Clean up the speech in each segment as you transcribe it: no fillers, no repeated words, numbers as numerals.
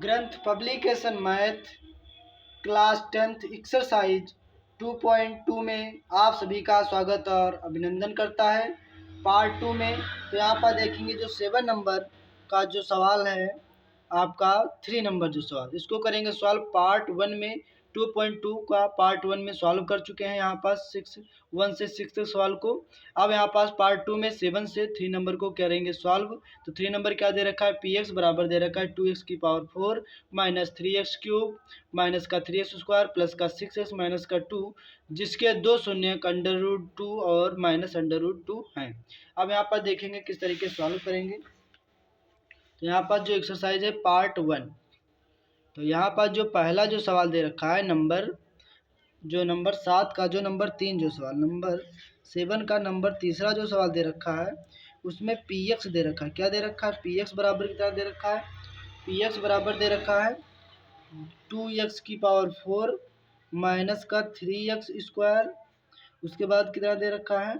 ग्रंथ publication math class 10th exercise 2.2 में आप सभी का स्वागत और अभिनंदन करता है। पार्ट 2 में तो यहाँ पर देखेंगे जो 7 नंबर का जो सवाल है आपका 3 नंबर जो सवाल इसको करेंगे सॉल्व। पार्ट 1 में 2.2 का पार्ट 1 में सॉल्व कर चुके हैं यहाँ पास 1 से 6 तक सवाल को। अब यहाँ पास पार्ट 2 में 7 से 3 नंबर को करेंगे सॉल्व। तो 3 नंबर क्या दे रखा है, पी एक्स बराबर दे रखा है 2x की power 4 minus 3x cube minus का 3x स्क्वायर प्लस का 6x माइनस का 2 जिसके दो शून्य अंडर रूट 2 और माइनस अंडर रूट 2 हैं। अब यहाँ पर देखेंगे किस तरीके से सॉल्व करेंगे। तो यहाँ पर जो एक्सरसाइज है पार्ट 1, तो यहाँ पर जो पहला जो सवाल दे रखा है नंबर 7 का जो नंबर 3 जो सवाल नंबर 7 का नंबर तीसरा जो सवाल दे रखा है उसमें पी एक्स दे रखा है। क्या दे रखा है, पी एक्स बराबर कितना दे रखा है, पी एक्स बराबर दे रखा है 2x की पावर 4 माइनस का 3x स्क्वायर, उसके बाद कितना दे रखा है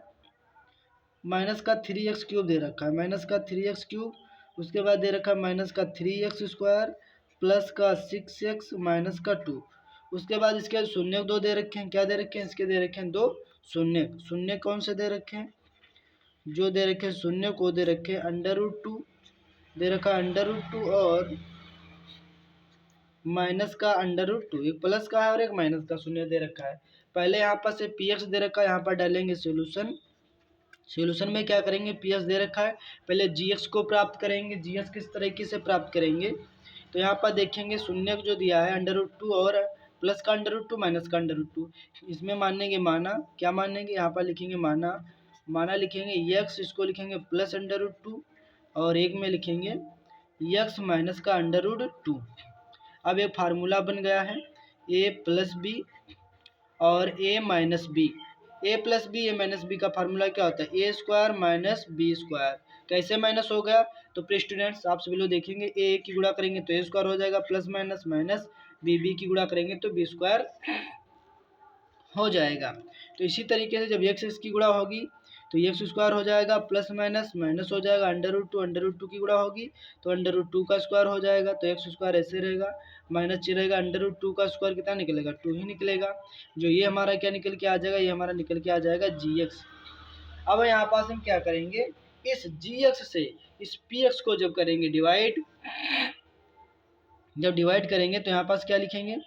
माइनस का 3x क्यूब दे रखा है, माइनस का 3x क्यूब, उसके बाद दे रखा है माइनस का 3x स्क्वायर प्लस का 6x माइनस का 2। उसके बाद इसके शून्य 2 दे रखे हैं। क्या दे रखे हैं, इसके दे रखे हैं 2 शून्य। शून्य कौन से दे रखे हैं, जो दे रखे हैं शून्य को दे रखे हैं अंडर रूट 2 दे रखा है अंडर रूट 2 और माइनस का अंडर रूट 2, एक प्लस का है और एक माइनस का शून्य दे रखा है। पहले यहाँ पर से पी एक्स दे रखा है, यहाँ पर डालेंगे सोल्यूशन। सोल्यूशन में क्या करेंगे, पी एक्स दे रखा है, पहले जी एक्स को प्राप्त करेंगे। जी एक्स किस तरीके से प्राप्त करेंगे, तो यहाँ पर देखेंगे शून्य जो दिया है अंडर रूट 2 और प्लस का अंडर रूट 2 माइनस का अंडर रूट 2, इसमें मानेंगे माना। क्या मानेंगे, यहाँ पर लिखेंगे माना, माना लिखेंगे एक्स, इसको लिखेंगे प्लस अंडर रूट 2 और एक में लिखेंगे एक्स माइनस का अंडर रूट 2। अब एक फार्मूला बन गया है ए प्लस बी और ए माइनस बी। ए प्लस बी ए माइनस बी का फार्मूला क्या होता है, ए स्क्वायर माइनस बी स्क्वायर। कैसे माइनस हो गया, तो प्रिय स्टूडेंट्स आप सभी लोग देखेंगे ए की गुणा करेंगे तो ए स्क्वायर हो जाएगा, प्लस माइनस माइनस बी की गुणा करेंगे तो बी स्क्वायर हो जाएगा। तो इसी तरीके से जब एक्स की गुणा होगी तो एक्स स्क्वायर हो जाएगा, प्लस माइनस माइनस हो जाएगा, अंडर रूट टू की गुणा होगी तो अंडर रूट 2 का स्क्वायर हो जाएगा, तो एक्स स्क्वायर ऐसे रहेगा, माइनस चिरेगा, अंडर रूट 2 का स्क्वायर कितना निकलेगा 2 ही निकलेगा। जो ये हमारा क्या निकल के आ जाएगा, ये हमारा निकल के आ जाएगा जी एक्स। अब यहाँ पास हम क्या करेंगे, इस जी एक्स से इस पी एक्स को जब करेंगे डिवाइड, जब डिवाइड करेंगे तो यहाँ पास क्या लिखेंगे,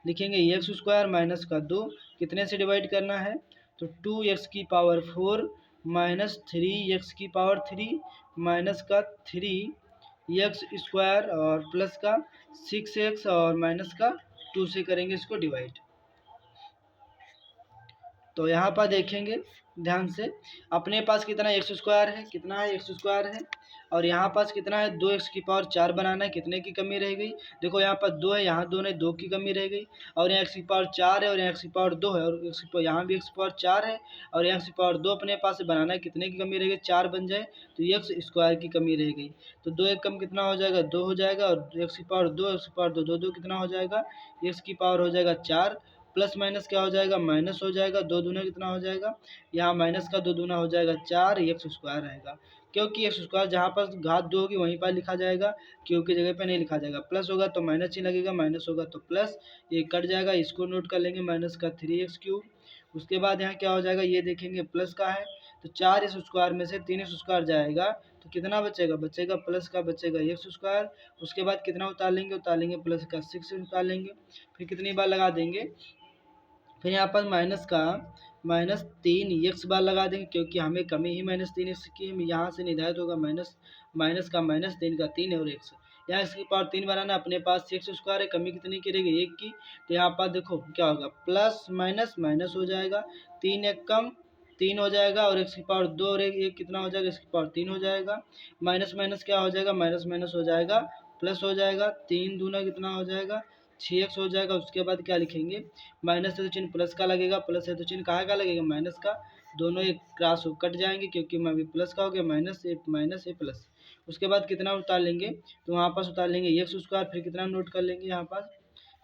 लिखेंगे एक्स स्क्वायर माइनस का 2 कितने से डिवाइड करना है, तो 2x की पावर 4 माइनस 3x की पावर 3 माइनस का 3x स्क्वायर और प्लस का 6x और माइनस का 2 से करेंगे इसको डिवाइड। तो यहाँ पर देखेंगे ध्यान से, अपने पास कितना एक्स स्क्वायर है, कितना है एक्स स्क्वायर है, और यहाँ पास कितना है 2x की पावर 4 बनाना है, कितने की कमी रह गई, देखो यहाँ पर 2 है, यहाँ 2 नहीं 2 की कमी रह गई, और यहाँ x की पावर 4 है और यहाँ x की पावर 2 है और यहाँ भी x की पावर 4 है और यहाँ x की पावर 2 अपने पास से बनाना है, कितने की कमी रह गई 4 बन जाए तो एक्स स्क्वायर की कमी रह गई। तो 2 एक कम कितना हो जाएगा 2 हो जाएगा और x की पावर 2 x की पावर 2 2 2 कितना हो जाएगा, x की पावर हो जाएगा 4 प्लस माइनस क्या हो जाएगा माइनस हो जाएगा, 2 दूना कितना हो जाएगा, यहाँ माइनस का 2 दूना हो जाएगा 4 एक्स स्क्वायर रहेगा, क्योंकि एक्स स्क्वायर जहाँ पर घात 2 होगी वहीं पर लिखा जाएगा, क्यों की जगह पे नहीं लिखा जाएगा। प्लस होगा तो माइनस ही लगेगा, माइनस होगा तो प्लस, ये कट जाएगा, इसको नोट कर लेंगे माइनस का 3x क्यूब। उसके बाद यहाँ क्या हो जाएगा, ये देखेंगे प्लस का है तो 4 इस स्क्वायर में से 3 स्क्वायर जाएगा तो कितना बचेगा, बचेगा प्लस का बचेगा एक्स स्क्वायर। उसके बाद कितना उतार लेंगे प्लस का 6 उतार लेंगे, फिर कितनी बार लगा देंगे, फिर यहाँ पर माइनस 3x बार लगा देंगे, क्योंकि हमें कमी ही माइनस 3x की है, यहाँ से निर्धारित होगा माइनस का माइनस 3 का 3 है और x यहाँ इसकी पावर 3 बनाना, अपने पास 6 स्क्वायर है, कमी कितनी की रहेगी 1 की, तो यहाँ पर देखो क्या होगा प्लस माइनस माइनस हो जाएगा, 3 एक कम 3 हो जाएगा और x की पावर 2 और एक कितना हो जाएगा, इसकी पावर 3 हो जाएगा, माइनस माइनस क्या हो जाएगा माइनस माइनस हो जाएगा प्लस हो जाएगा, 3 दूना कितना हो जाएगा 6x हो जाएगा। उसके बाद क्या लिखेंगे, माइनस है तो चिन्ह प्लस का लगेगा, प्लस है तो चिन्ह कहाँ का लगेगा माइनस का, दोनों एक क्रॉस कट जाएंगे क्योंकि अभी प्लस का हो गया, माइनस ए प्लस। उसके बाद कितना उतार लेंगे, तो वहाँ पास उतार लेंगे एक्स स्क्वायर, फिर कितना नोट कर लेंगे यहाँ पास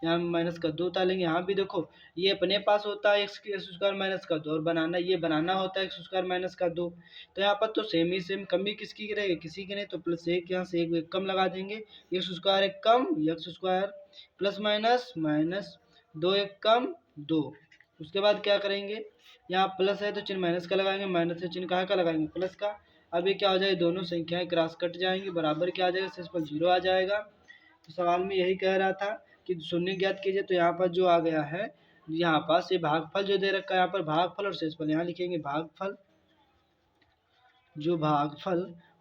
यहाँ माइनस का 2 उतारेंगे। यहाँ भी देखो ये अपने पास होता है एक्स स्क्वायर माइनस का 2 और बनाना होता है एक्स स्क्वायर माइनस का 2। तो यहाँ पर तो सेम ही सेम, कमी किसकी रहेगी, किसी की नहीं, तो प्लस एक यहाँ से एक कम लगा देंगे। एक्स स्क्वायर एक कम x square plus minus minus 2 एक कम 2। उसके बाद क्या करेंगे, यहाँ प्लस है तो चिन्ह माइनस का लगाएंगे, माइनस है चिन्ह कहाँ का लगाएंगे, प्लस का। अब ये क्या हो जाएगा, दोनों संख्याएं क्रॉस कट जाएंगी, बराबर क्या आ जाएगा, शेषफल 0 आ जाएगा। तो सवाल में यही कह रहा था कि शून्य ज्ञात कीजिए। तो यहाँ पर जो आ गया है, यहाँ पास ये भागफल जो दे रखा है, यहाँ पर भागफल और शेषफल यहाँ लिखेंगे। भागफल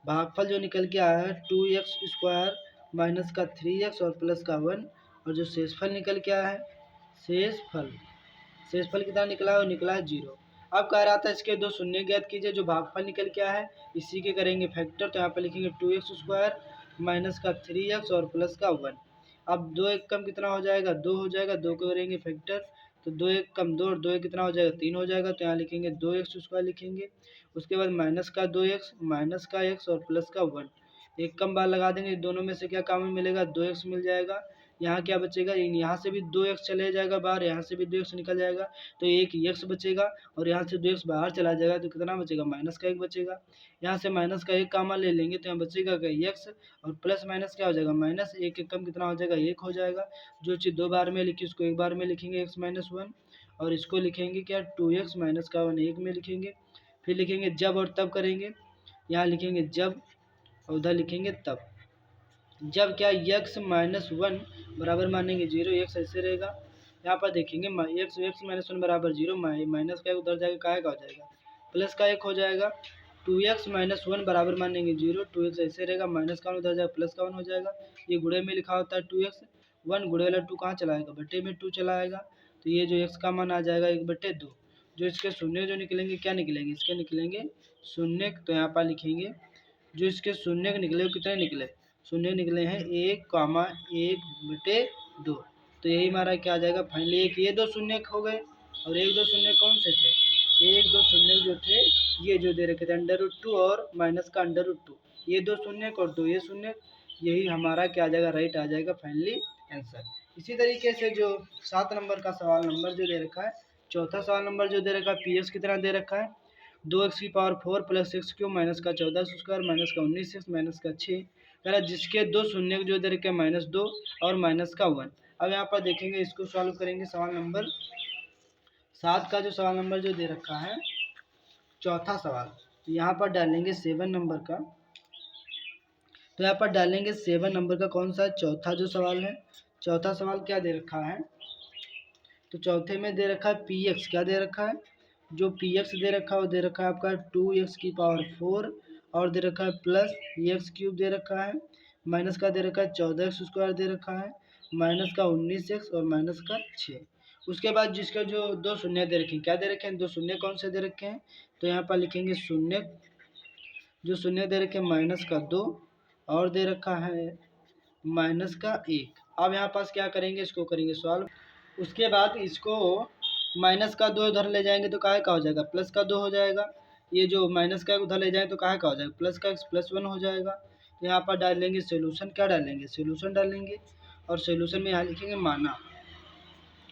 भागफल जो निकल के आया है 2x स्क्वायर माइनस का 3x और प्लस का 1, और जो शेषफल निकल के आया है, शेषफल कितना निकला है, वो निकला है 0। अब कह रहा था इसके दो शून्य ज्ञात कीजिए। जो भागफल निकल के आया है इसी के करेंगे फैक्टर। तो यहाँ पर लिखेंगे 2x स्क्वायर माइनस का 3x और प्लस का 1। अब 2 एक कम कितना हो जाएगा, 2 हो जाएगा, 2 को करेंगे फैक्टर। तो 2 एक कम 2 और 2 एक कितना हो जाएगा, 3 हो जाएगा। तो यहाँ लिखेंगे 2x स्क्वायर लिखेंगे। उसके बाद माइनस का 2x माइनस का x और प्लस का 1, एक कम बार लगा देंगे। दोनों में से क्या कॉमन मिलेगा, 2x मिल जाएगा। यहाँ क्या बचेगा, यहाँ से भी 2x चले जाएगा बाहर, यहाँ से भी 2x निकल जाएगा, तो एक x बचेगा। और यहाँ से 2x बाहर चला जाएगा तो कितना बचेगा, माइनस का 1 बचेगा। यहाँ से माइनस का 1 कॉमन ले लेंगे तो यहाँ बचेगा क्या, x, और प्लस माइनस क्या हो जाएगा, माइनस। एक एक कम कितना हो जाएगा, 1 हो जाएगा। जो चीज़ 2 बार में लिखी उसको 1 बार में लिखेंगे, x माइनस 1, और इसको लिखेंगे क्या, 2x माइनस का 1 1 में लिखेंगे। फिर लिखेंगे जब और तब करेंगे, यहाँ लिखेंगे जब और उधर लिखेंगे तब। जब क्या, x माइनस 1 बराबर मानेंगे 0, x ऐसे रहेगा। यहाँ पर देखेंगे x माइनस 1 बराबर 0, माइनस का उधर जाएगा, का हो जाएगा, प्लस का 1 हो जाएगा। 2x माइनस 1 बराबर मानेंगे 0, 2x ऐसे रहेगा, माइनस का 1 उधर जाएगा, प्लस का 1 हो जाएगा। ये गुणे में लिखा होता है 2x, 1 गुणे वाला 2 कहाँ चला आएगा, बटे में 2 चला आएगा। तो ये जो x का मान आ जाएगा 1/2। जो इसके शून्य जो निकलेंगे, क्या निकलेंगे, इसके निकलेंगे शून्य। तो यहाँ पर लिखेंगे जो इसके शून्य निकले वो कितने निकले, शून्य निकले हैं 1,1/2। तो यही हमारा क्या आ जाएगा फाइनली, एक ये दो शून्य हो गए, और एक दो शून्य कौन से थे, एक दो शून्य जो थे ये जो दे रखे थे √2 और माइनस का √2, ये दो शून्य और दो ये शून्य, यही हमारा क्या आ जाएगा, राइट आ जाएगा फाइनली आंसर। इसी तरीके से जो 7 नंबर का सवाल नंबर जो दे रखा है, चौथा सवाल नंबर जो दे रखा है, पी एक्स कितना दे रखा है, 2x की power 4 plus x cube minus का 14 स्क्वायर माइनस का 19x माइनस का 6, कह रहा है जिसके दो शून्य जो दे रखे हैं -2 और माइनस का 1। अब यहाँ पर देखेंगे, इसको सॉल्व करेंगे। सवाल नंबर 7 का जो सवाल नंबर जो दे रखा है, चौथा सवाल, तो यहाँ पर डालेंगे 7 नंबर का। तो यहाँ पर डालेंगे 7 नंबर का कौन सा, चौथा जो सवाल है। चौथा सवाल क्या दे रखा है, तो चौथे में दे रखा है पी एक्स, क्या दे रखा है, जो पी एक्स दे रखा है वो दे रखा है आपका 2x की पावर 4, और दे रखा है प्लस एक्स क्यूब दे रखा है, माइनस का दे रखा है 14x स्क्वायर दे रखा है, माइनस का 19x और माइनस का 6। उसके बाद जिसका जो दो शून्य दे रखे हैं, क्या दे रखे हैं, दो शून्य कौन से दे रखे हैं, तो यहाँ पर लिखेंगे शून्य, जो शून्य दे रखे हैं माइनस का 2 और दे रखा है माइनस का 1। अब यहाँ पास क्या करेंगे, इसको करेंगे सॉल्व। उसके बाद इसको माइनस का 2 उधर ले जाएंगे तो काहे का हो जाएगा, प्लस का 2 हो जाएगा। ये जो माइनस का उधर ले जाएंगे तो काहे का हो जाएगा, प्लस का x प्लस 1 हो जाएगा। तो यहाँ पर डालेंगे सोल्यूशन, क्या डालेंगे, सोल्यूशन डालेंगे। और सोल्यूशन में यहाँ लिखेंगे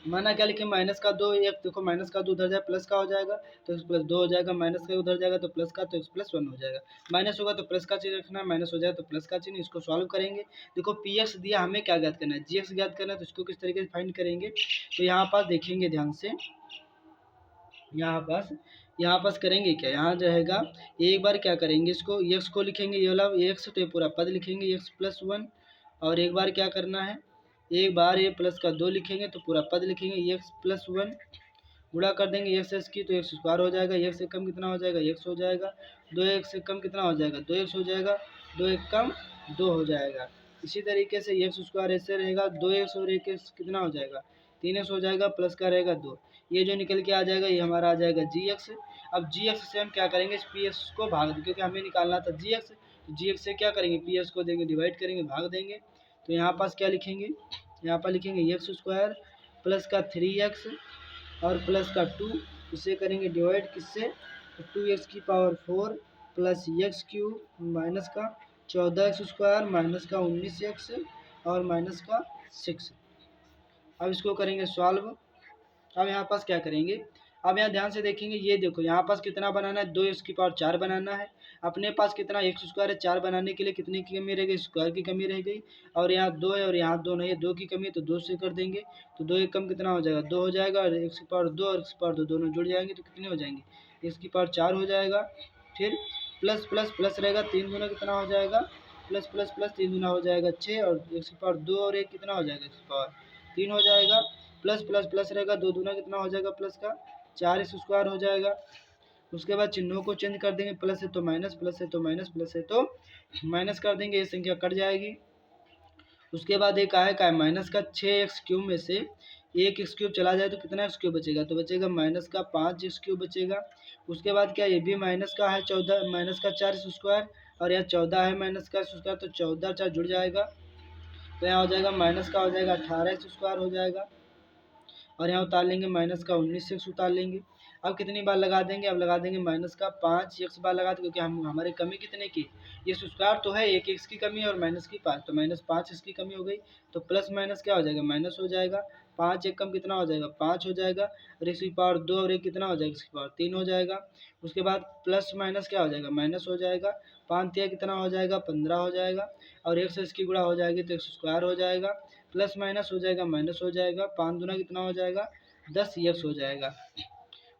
माना क्या लिखें, माइनस का 2, एक देखो माइनस का 2 उधर जाए प्लस का हो जाएगा तो x प्लस 2 हो जाएगा, माइनस का उधर जाएगा तो प्लस का, तो x प्लस 1 हो जाएगा। माइनस होगा तो प्लस का चिन्ह रखना है, माइनस हो जाए तो प्लस का चिन्ह। इसको सॉल्व करेंगे। देखो पी एक्स दिया, हमें क्या ज्ञात करना है, जी एक्स ज्ञात करना है। तो इसको किस तरीके से फाइंड करेंगे, तो यहाँ पास देखेंगे ध्यान से, यहाँ पास करेंगे क्या, यहाँ रहेगा एक बार क्या करेंगे, इसको एक्स को लिखेंगे, ये वाला एक्स, तो ये पूरा पद लिखेंगे एक्स प्लस 1। और एक बार क्या करना है, एक बार ये प्लस का 2 लिखेंगे तो पूरा पद लिखेंगे एक्स प्लस 1, गुणा कर देंगे एक्स की तो एक्स स्क्वायर हो जाएगा, एक्स से कम कितना हो जाएगा, एक्स हो जाएगा। 2 एक्स से कम कितना हो जाएगा, 2 एक्स हो जाएगा, 2 एक कम 2 हो जाएगा। इसी तरीके से एक्स स्क्वायर ऐसे रहेगा, 2 एक्स और 1 एक्स कितना हो जाएगा, 3 एक्स हो जाएगा, प्लस का रहेगा 2। ये जो निकल के आ जाएगा ये हमारा आ जाएगा जी एक्स। अब जी एक्स से हम क्या करेंगे, इस पी एक्स को भाग देंगे, क्योंकि हमें निकालना था जी एक्स। तो जी एक्स से क्या करेंगे, पी एक्स को देंगे डिवाइड करेंगे, भाग देंगे। तो यहाँ पास क्या लिखेंगे, यहाँ पर लिखेंगे एक्स स्क्वायर प्लस का 3x और प्लस का 2, इसे करेंगे डिवाइड किससे, तो 2x की power 4 plus x cube minus का 14x स्क्वायर माइनस का 19x और माइनस का 6। अब इसको करेंगे सॉल्व। अब यहाँ पास क्या करेंगे, अब यहाँ ध्यान से देखेंगे, ये देखो यहाँ पास कितना बनाना है, 2x⁴ बनाना है। अपने पास कितना x² है, 4 बनाने के लिए कितने की कमी रह गई, स्क्वायर की कमी रह गई। और यहाँ 2 है और यहाँ 2 नहीं है, 2 की कमी है तो 2 से कर देंगे। तो 2 एक कम कितना हो जाएगा, 2 हो जाएगा। और x⁴ और x⁴ दोनों जुड़ जाएंगे तो कितने हो जाएंगे, x⁴ हो जाएगा। फिर प्लस प्लस प्लस रहेगा, 3 दूना कितना हो जाएगा, प्लस प्लस प्लस 3 दूना हो जाएगा 6। और x⁴ और 1 कितना हो जाएगा, x⁴ हो जाएगा। प्लस प्लस प्लस रहेगा, 2 दूना कितना हो जाएगा, प्लस का 4x² हो जाएगा। उसके बाद चिन्हों को चेंज कर देंगे, प्लस है तो माइनस, प्लस है तो माइनस, प्लस है तो माइनस कर देंगे, ये संख्या कट जाएगी। उसके बाद एक आया का माइनस का 6x³ में से 1x³ चला जाए तो कितना x³ बचेगा, तो बचेगा माइनस का 5x³ बचेगा। उसके बाद क्या, ये भी माइनस का है 14, माइनस का 4x², और यहाँ 14 है माइनस का x², तो 14 4 जुड़ जाएगा। तो यहाँ हो जाएगा माइनस का हो जाएगा 18x² हो जाएगा। और यहाँ उतार लेंगे माइनस का 19x उतार लेंगे। अब कितनी बार लगा देंगे, अब लगा देंगे माइनस का 5x बार लगा देंगे, क्योंकि हम हमारी कमी कितने की, x² तो है 1x की कमी और माइनस की 5, तो माइनस 5x की कमी हो गई। तो प्लस माइनस क्या हो जाएगा, माइनस हो जाएगा। 5 एक कम कितना हो जाएगा, 5 हो जाएगा। और x⁴ 2 और 1 कितना हो जाएगा, x⁴ 3 हो जाएगा। उसके बाद प्लस माइनस क्या हो जाएगा, माइनस हो जाएगा। 5 3 कितना हो जाएगा, 15 हो जाएगा। और 1 से इसकी गुणा हो जाएगी तो x² हो जाएगा। प्लस माइनस हो जाएगा, माइनस हो जाएगा। 5 दूना कितना हो जाएगा, 10x हो जाएगा।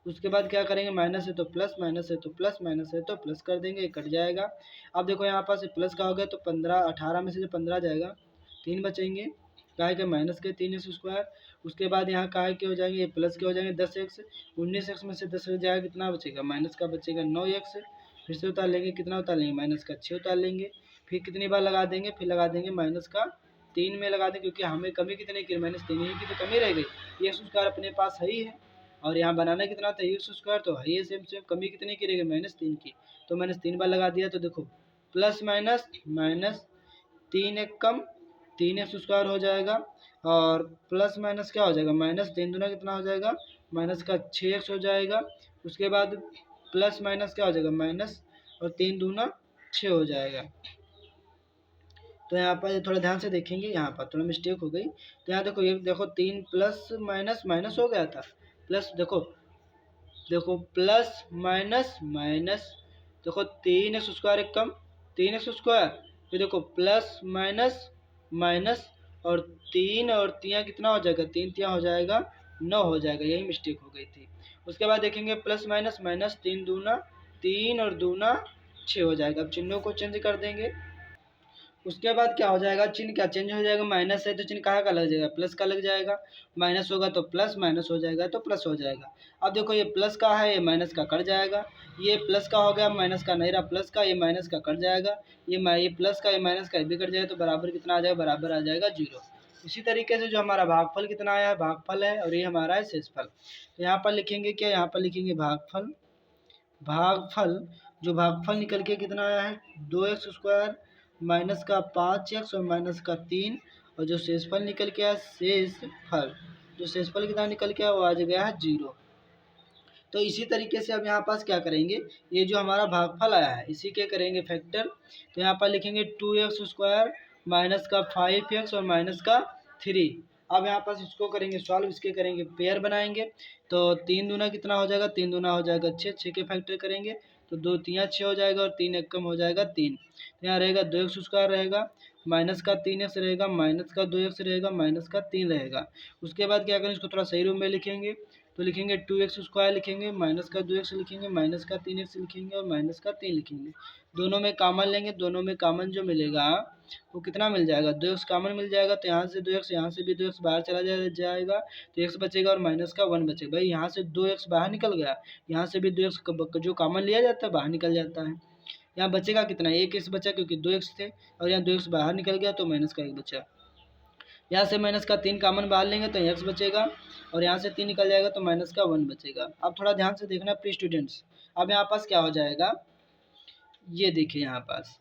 उसके बाद क्या करेंगे, माइनस है तो प्लस, माइनस है तो प्लस, माइनस है तो प्लस कर देंगे, कट जाएगा। अब देखो यहाँ पास प्लस का हो गया तो 15, 18 में से जो 15 जाएगा 3 बचेंगे, काहे के माइनस के 3x²। उसके बाद यहाँ काहे के हो जाएंगे, ये प्लस के हो जाएंगे 10x। 19x में से 10 जाएगा कितना बचेगा, माइनस का बचेगा 9x। फिर से उतार लेंगे, कितना उतार लेंगे, माइनस का 6 उतार लेंगे। फिर कितनी बार लगा देंगे, फिर लगा देंगे माइनस का 3 में लगा दें, क्योंकि हमें कमी कितने की, -3 ही की तो कमी रह गई। ये x² अपने पास है ही है, और यहाँ बनाना कितना था, x² तो है ये सेम सेम, कमी कितने की रहेगी, -3 की। तो -3 बार लगा दिया तो देखो प्लस माइनस माइनस 3 एक कम 3x² हो जाएगा। और प्लस माइनस क्या हो जाएगा, -3 दूना कितना हो जाएगा, माइनस का 6x हो जाएगा। उसके बाद प्लस माइनस क्या हो जाएगा, माइनस और 3 दूना 6 हो जाएगा। तो यहाँ पर थोड़ा ध्यान से देखेंगे, यहाँ पर थोड़ा मिस्टेक हो गई। तो यहाँ देखो, ये देखो 3 प्लस माइनस माइनस हो गया था, प्लस देखो देखो प्लस माइनस माइनस, देखो 3x² एक कम 3x²। फिर देखो प्लस माइनस माइनस और 3 और 3 कितना हो जाएगा, 3 3 हो जाएगा 9 हो जाएगा, यही मिस्टेक हो गई थी। उसके बाद देखेंगे प्लस माइनस माइनस 3 दूना 3 और दूना 6 हो जाएगा। अब चिन्हों को चेंज कर देंगे। उसके बाद क्या हो जाएगा, चिन्ह क्या चेंज हो जाएगा, माइनस है तो चिन्ह कहाँ का लग जाएगा, प्लस का लग जाएगा। माइनस होगा तो प्लस, माइनस हो जाएगा तो प्लस हो जाएगा। अब देखो ये प्लस का है, ये माइनस का कट जाएगा। ये प्लस का हो गया, माइनस का नहीं रहा, प्लस का, ये माइनस का कट जाएगा। ये प्लस का, ये माइनस का भी कट जाएगा, तो बराबर कितना आ जाएगा, बराबर आ जाएगा 0। इसी तरीके से जो हमारा भागफल कितना आया है, भागफल है, और ये हमारा है शेषफल। तो यहाँ पर लिखेंगे क्या, यहाँ पर लिखेंगे भागफल। भागफल, जो भागफल निकल के कितना आया है, 2x² माइनस का 5x और माइनस का 3। और जो शेषफल निकल के आया, शेषफल, जो शेषफल कितना निकल के आया, वो आ गया है 0। तो इसी तरीके से अब यहाँ पास क्या करेंगे, ये जो हमारा भागफल आया है इसी के करेंगे फैक्टर। तो यहाँ पर लिखेंगे 2x² माइनस का 5x और माइनस का 3। अब यहाँ पास इसको करेंगे सॉल्व, इसके करेंगे पेयर बनाएंगे। तो 3 दूना कितना हो जाएगा, 3 दूना हो जाएगा 6, 6 के फैक्टर करेंगे तो 2 3 6 हो जाएगा, और 3 एक कम हो जाएगा 3। तो यहाँ रहेगा 2x² रहेगा, माइनस का 3x रहेगा, माइनस का 2x रहेगा, माइनस का 3 रहेगा। उसके बाद क्या करें, इसको थोड़ा सही रूप में लिखेंगे। तो लिखेंगे 2x² लिखेंगे, माइनस का 2x लिखेंगे, माइनस का 3x लिखेंगे, और माइनस का 3 लिखेंगे। दोनों में कॉमन लेंगे, दोनों में कॉमन जो मिलेगा वो कितना मिल जाएगा, 2x कॉमन मिल जाएगा। तो यहाँ से 2x, यहाँ से भी 2x बाहर चला जाएगा तो x बचेगा, और माइनस का 1 बचेगा। भाई यहाँ से 2x बाहर निकल गया, यहाँ से भी 2x जो कॉमन लिया जाता है बाहर निकल जाता है। यहाँ बचेगा कितना, 1x बचा, क्योंकि 2x थे, और यहाँ 2x बाहर निकल गया तो माइनस का 1 बचा। यहाँ से माइनस का 3 कॉमन बाहर लेंगे तो x बचेगा, और यहाँ से 3 निकल जाएगा तो माइनस का 1 बचेगा। अब थोड़ा ध्यान से देखना प्लीज स्टूडेंट्स। अब यहाँ पास क्या हो जाएगा, ये देखिए यहाँ पास,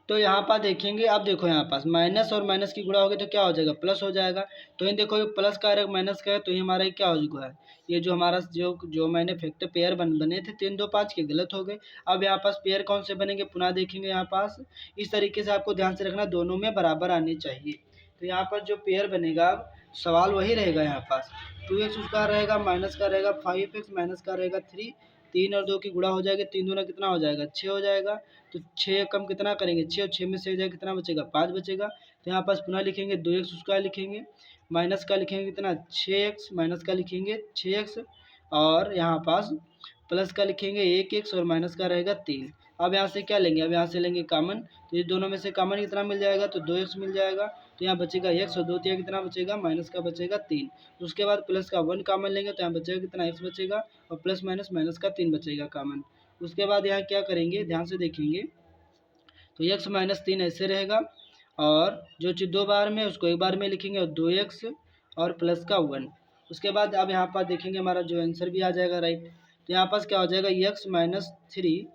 तो यहाँ पर देखेंगे। अब देखो यहाँ पास माइनस और माइनस की गुणा होगी तो क्या हो जाएगा, प्लस हो जाएगा। तो ये देखो प्लस का है माइनस का है, तो ये हमारा क्या हो चुका है, ये जो हमारा जो मैंने फैक्टर पेयर बने थे 3 2 5 के, गलत हो गए। अब यहाँ पास पेयर कौन से बनेंगे, पुनः देखेंगे। यहाँ पास इस तरीके से आपको ध्यान से रखना, दोनों में बराबर आने चाहिए। तो यहाँ पर जो पेयर बनेगा, सवाल वही रहेगा यहाँ पास। 2x² रहेगा, माइनस का रहेगा 5x, माइनस का रहेगा 3, 3 और 2 की गुणा हो जाएगा, 3 दूना कितना हो जाएगा 6 हो जाएगा। तो 6 कम कितना करेंगे 6 और 6 में से हो जाएगा कितना बचेगा 5 बचेगा। तो यहाँ पास पुनः लिखेंगे 2x² लिखेंगे, माइनस का लिखेंगे कितना 6x, माइनस का लिखेंगे 6x और यहाँ पास प्लस का लिखेंगे 1x और माइनस का रहेगा 3। अब यहाँ से क्या लेंगे, अब यहाँ से लेंगे कॉमन, तो ये दोनों में से कॉमन कितना मिल जाएगा तो 2x मिल जाएगा। तो यहाँ बचेगा x और 2 तिया कितना बचेगा माइनस का बचेगा 3। उसके बाद प्लस का 1 कॉमन लेंगे तो यहाँ बचेगा कितना x बचेगा और प्लस माइनस माइनस का 3 बचेगा कॉमन। उसके बाद यहाँ क्या करेंगे ध्यान से देखेंगे, तो x माइनस 3 ऐसे रहेगा और जो चीज़ 2 बार में उसको 1 बार में लिखेंगे और 2x और प्लस का 1। उसके बाद अब यहाँ पर देखेंगे हमारा जो आंसर भी आ जाएगा राइट। तो यहाँ पास क्या हो जाएगा x माइनस 3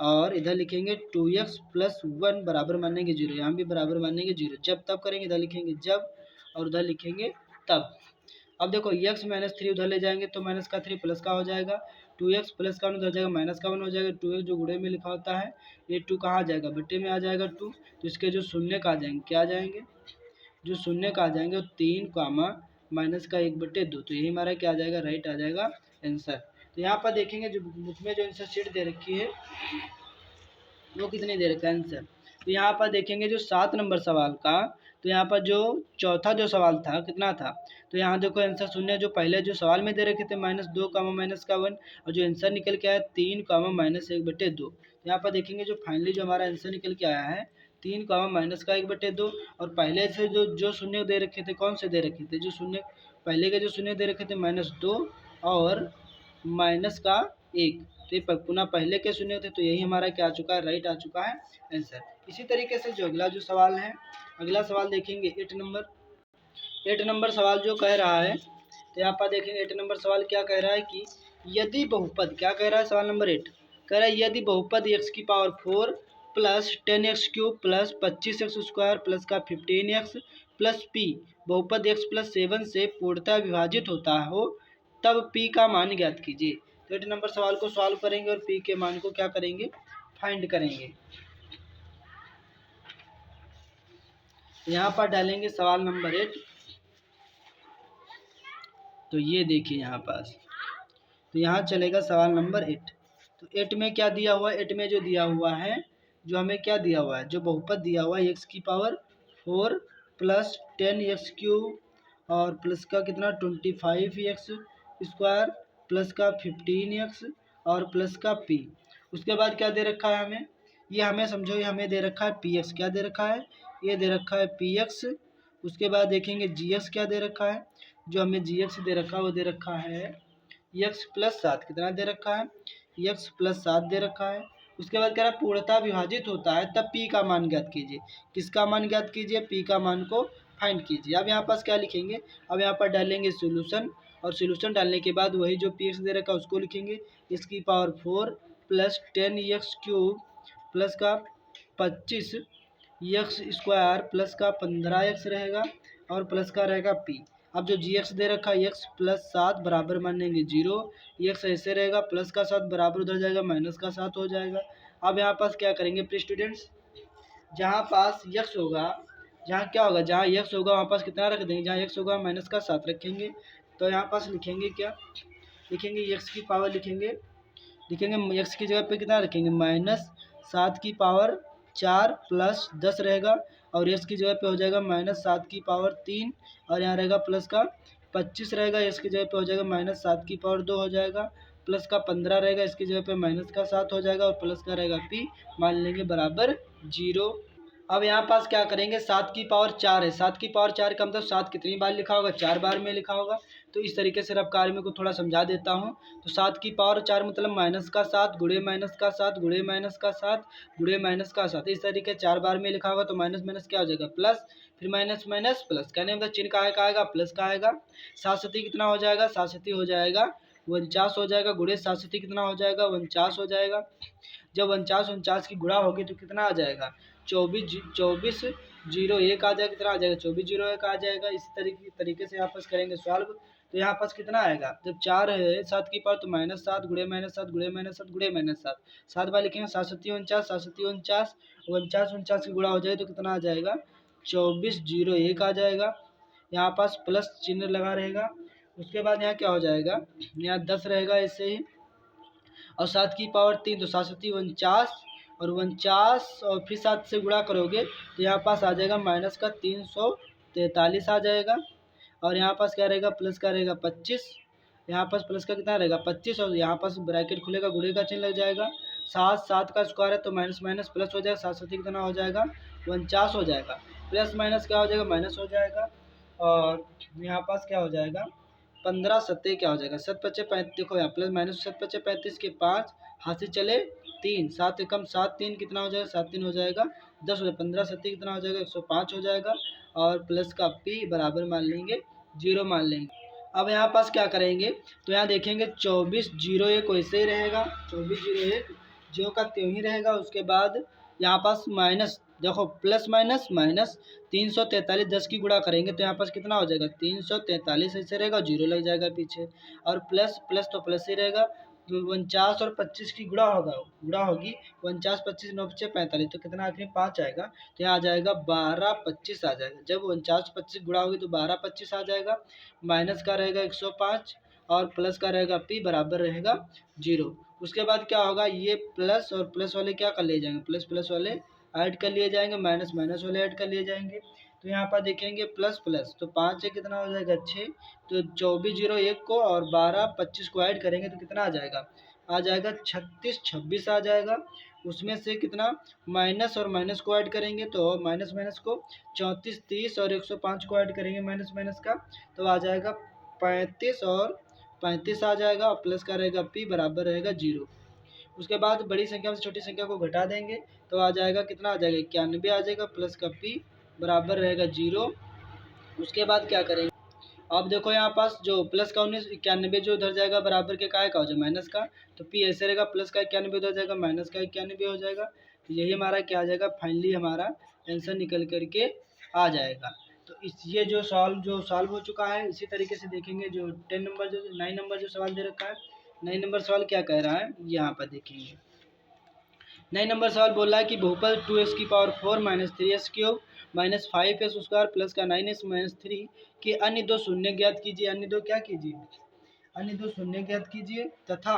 और इधर लिखेंगे 2x प्लस 1 बराबर मानेंगे 0, यहाँ भी बराबर मानेंगे 0। जब तब करेंगे इधर लिखेंगे जब और उधर लिखेंगे तब। अब देखो x माइनस 3 उधर ले जाएंगे तो माइनस का 3 प्लस का हो जाएगा, 2x प्लस का 1 उधर जाएगा माइनस का 1 हो जाएगा, 2x जो गुणे में लिखा होता है ये 2 कहाँ आ जाएगा बट्टे में आ जाएगा 2। तो इसके जो शून्य का आ जाएंगे क्या आ जाएंगे, जो शून्य का आ जाएंगे वो 3 कामा माइनस का 1/2। तो यही हमारा क्या आ जाएगा राइट आ जाएगा आंसर। तो यहाँ पर देखेंगे जो बुक में जो आंसर शीट दे रखी है वो कितनी दे रखा है आंसर। तो यहाँ पर देखेंगे जो 7 नंबर सवाल का, तो यहाँ पर जो चौथा जो सवाल था कितना था, तो यहाँ देखो आंसर शून्य जो पहले जो सवाल में दे रखे थे -2 कामा माइनस का 1 और जो आंसर निकल के आया 3 कामा माइनस 1/2। यहाँ पर देखेंगे जो फाइनली जो हमारा आंसर निकल के आया है 3 कामा माइनस का 1/2 और पहले से जो शून्य दे रखे थे कौन से दे रखे थे, जो शून्य पहले के जो शून्य दे रखे थे -2 और माइनस का 1। तो ये पुनः पहले के शून्य थे, तो यही हमारा क्या आ चुका है राइट आ चुका है आंसर। इसी तरीके से जो अगला जो सवाल है, अगला सवाल देखेंगे 8 नंबर सवाल जो कह रहा है, तो यहाँ पर देखेंगे 8 नंबर सवाल क्या कह रहा है कि यदि बहुपद, क्या कह रहा है सवाल नंबर 8 कह रहा है यदि बहुपद x⁴ plus 10x³ plus 25x² plus का 15x प्लस p बहुपद x प्लस 7 से पूर्णतः विभाजित होता हो तब p का मान ज्ञात कीजिए। तो 8 नंबर सवाल को सॉल्व करेंगे और p के मान को क्या करेंगे फाइंड करेंगे। यहाँ पर डालेंगे सवाल नंबर 8, तो ये देखिए यहाँ पास, तो यहाँ चलेगा सवाल नंबर 8। तो 8 में क्या दिया हुआ है, 8 में जो दिया हुआ है, जो हमें क्या दिया हुआ है, जो बहुपद दिया हुआ है x⁴ प्लस 10x³ और प्लस का कितना 25x² प्लस का 15x और प्लस का p। उसके बाद क्या दे रखा है हमें, ये हमें समझो ये हमें दे रखा है px, क्या दे रखा है ये दे रखा है px। उसके बाद देखेंगे gx क्या दे रखा है, जो हमें gx दे रखा है वो दे रखा है x प्लस 7, कितना दे रखा है x प्लस 7 दे रखा है। उसके बाद कह रहा है पूर्णतः विभाजित होता है तब p का मान ज्ञात कीजिए। किसका मान ज्ञात कीजिए, p का मान को फाइंड कीजिए। अब यहाँ पास क्या लिखेंगे, अब यहाँ पर डालेंगे सोल्यूशन और सोल्यूशन डालने के बाद वही जो px दे रखा है उसको लिखेंगे x⁴ प्लस 10x³ प्लस का 25x² प्लस का 15x रहेगा और प्लस का रहेगा p। अब जो gx दे रखा है x प्लस 7 बराबर मानेंगे 0, x ऐसे रहेगा प्लस का 7 बराबर उधर जाएगा माइनस का 7 हो जाएगा। अब यहाँ पास क्या करेंगे प्रिय स्टूडेंट्स, जहाँ पास x होगा, जहाँ क्या होगा, जहाँ x होगा वहाँ पास कितना रख देंगे, जहाँ x होगा माइनस का 7 रखेंगे। तो यहाँ पास लिखेंगे क्या लिखेंगे x की पावर लिखेंगे x की जगह पे कितना रखेंगे -7⁴ प्लस 10 रहेगा और x की जगह पे हो जाएगा -7⁴ और यहाँ रहेगा प्लस का 25 रहेगा, x की जगह पे हो जाएगा -7⁴ हो जाएगा प्लस का 15 रहेगा, इसकी जगह पे माइनस का 7 हो जाएगा और प्लस का रहेगा p, मान लेंगे बराबर 0। अब यहाँ पास क्या करेंगे 7⁴ है, 7⁴ का मतलब 7 कितनी बार लिखा होगा 4 बार में लिखा होगा। तो इस तरीके से रफ कार्य में को थोड़ा समझा देता हूँ। तो 7⁴ मतलब माइनस का 7 गुणे माइनस का 7 गुणे माइनस का 7 गुणे माइनस का 7, इस तरीके 4 बार में लिखा होगा। तो माइनस माइनस क्या हो जाएगा प्लस, फिर माइनस माइनस प्लस, कहने मतलब चिन्ह का आएगा प्लस का आएगा। 7 कितना हो जाएगा, 7 हो जाएगा 49 हो जाएगा, गुणे 7 कितना हो जाएगा 49 हो जाएगा। जब 49 की गुणा होगी तो कितना आ जाएगा 24 0 1 आ जाएगा, कितना आ जाएगा 24 0 1 आ जाएगा। इस तरीके से यहाँ पास करेंगे सॉल्व। तो यहाँ पास कितना आएगा, जब 4 है 7 तो -7 गुणे -7 गुणे -7 गुणे -7, 7 बार लिखेंगे 7 7 49 7 7 49 49 की गुणा हो जाए तो कितना आ जाएगा 24 0 1 आ जाएगा। यहाँ पास प्लस चिन्ह लगा रहेगा। उसके बाद यहाँ क्या हो जाएगा, यहाँ 10 रहेगा ऐसे ही, और 7 की पावर 3 तो 7 7 49, और 49 और फिर 7 से गुणा करोगे तो यहाँ पास आ जाएगा माइनस का 343 आ जाएगा। और यहाँ पास क्या रहेगा, प्लस का रहेगा 25, यहाँ पास प्लस का कितना रहेगा 25, और यहाँ पास ब्रैकेट खुलेगा, गुणे का चिन्ह लग जाएगा। 7 7 का स्क्वायर है तो माइनस माइनस प्लस हो जाएगा, 7 7 कितना हो जाएगा 49 हो जाएगा, प्लस माइनस क्या हो जाएगा माइनस हो जाएगा। और यहाँ पास क्या हो जाएगा 15 सत्ते क्या हो जाएगा 7 पच्चे 35, देखो यहाँ प्लस माइनस 7 पच्चे 35 के 5 हाथ से चले 3, 7 एकम 7 3 कितना हो जाएगा 7 3 हो जाएगा 10 हो जाएगा, 15 सत्ते कितना हो जाएगा 105 हो जाएगा। और प्लस का पी बराबर मान लेंगे 0 मान लेंगे। अब यहाँ पास क्या करेंगे तो यहाँ देखेंगे 2401 वैसे ही रहेगा, 2401 जो का त्यों ही रहेगा। उसके बाद यहाँ पास माइनस, देखो प्लस माइनस माइनस 343 10 की गुणा करेंगे तो यहाँ पास कितना हो जाएगा 343 ऐसे रहेगा, 0 लग जाएगा पीछे। और प्लस प्लस तो प्लस ही रहेगा, 49 और 25 की गुणा होगी 49 25 9 पच्चे 45, तो कितना आखिर में 5 आएगा, तो यहाँ आ जाएगा 12 25 आ जाएगा। जब 49 25 गुणा होगी तो 12 25 आ जाएगा, माइनस का रहेगा 105 और प्लस का रहेगा पी बराबर रहेगा 0। उसके बाद क्या होगा, ये प्लस और प्लस वाले क्या कर लिए जाएंगे, प्लस प्लस वाले ऐड कर लिए जाएंगे, माइनस माइनस वाले ऐड कर लिए जाएंगे। तो यहाँ पर देखेंगे प्लस प्लस तो 5 से कितना हो जाएगा 6, तो 2401 को और 12 25 को ऐड करेंगे तो कितना आ जाएगा 36 26 आ जाएगा। उसमें से कितना माइनस और माइनस को ऐड करेंगे तो माइनस माइनस को 34 30 और 105 को ऐड करेंगे माइनस माइनस का, तो आ जाएगा 35 और 35 आ जाएगा, और प्लस का रहेगा पी बराबर रहेगा 0। उसके बाद बड़ी संख्या से छोटी संख्या को घटा देंगे तो आ जाएगा कितना आ जाएगा 91 आ जाएगा, प्लस का पी बराबर रहेगा 0। उसके बाद क्या करेंगे, अब देखो यहाँ पास जो प्लस का 19 91 जो उधर जाएगा बराबर के का हो जाए माइनस का, तो पी ऐसे रहेगा, प्लस का 91 उधर जाएगा माइनस का 91 हो जाएगा। तो यही हमारा क्या आ जाएगा, फाइनली हमारा आंसर निकल करके आ जाएगा। तो इस ये जो सॉल्व हो चुका है, इसी तरीके से देखेंगे जो 9 नंबर जो सवाल दे रखा है, 9 नंबर सवाल क्या कह रहा है यहाँ पर देखेंगे। 9 नंबर सवाल बोल रहा है कि बहुपद 2x की power 4 minus 3x cube minus 5x square plus का 9x माइनस 3 के अन्य दो शून्य ज्ञात कीजिए। अन्य दो क्या कीजिए, अन्य दो शून्य ज्ञात कीजिए तथा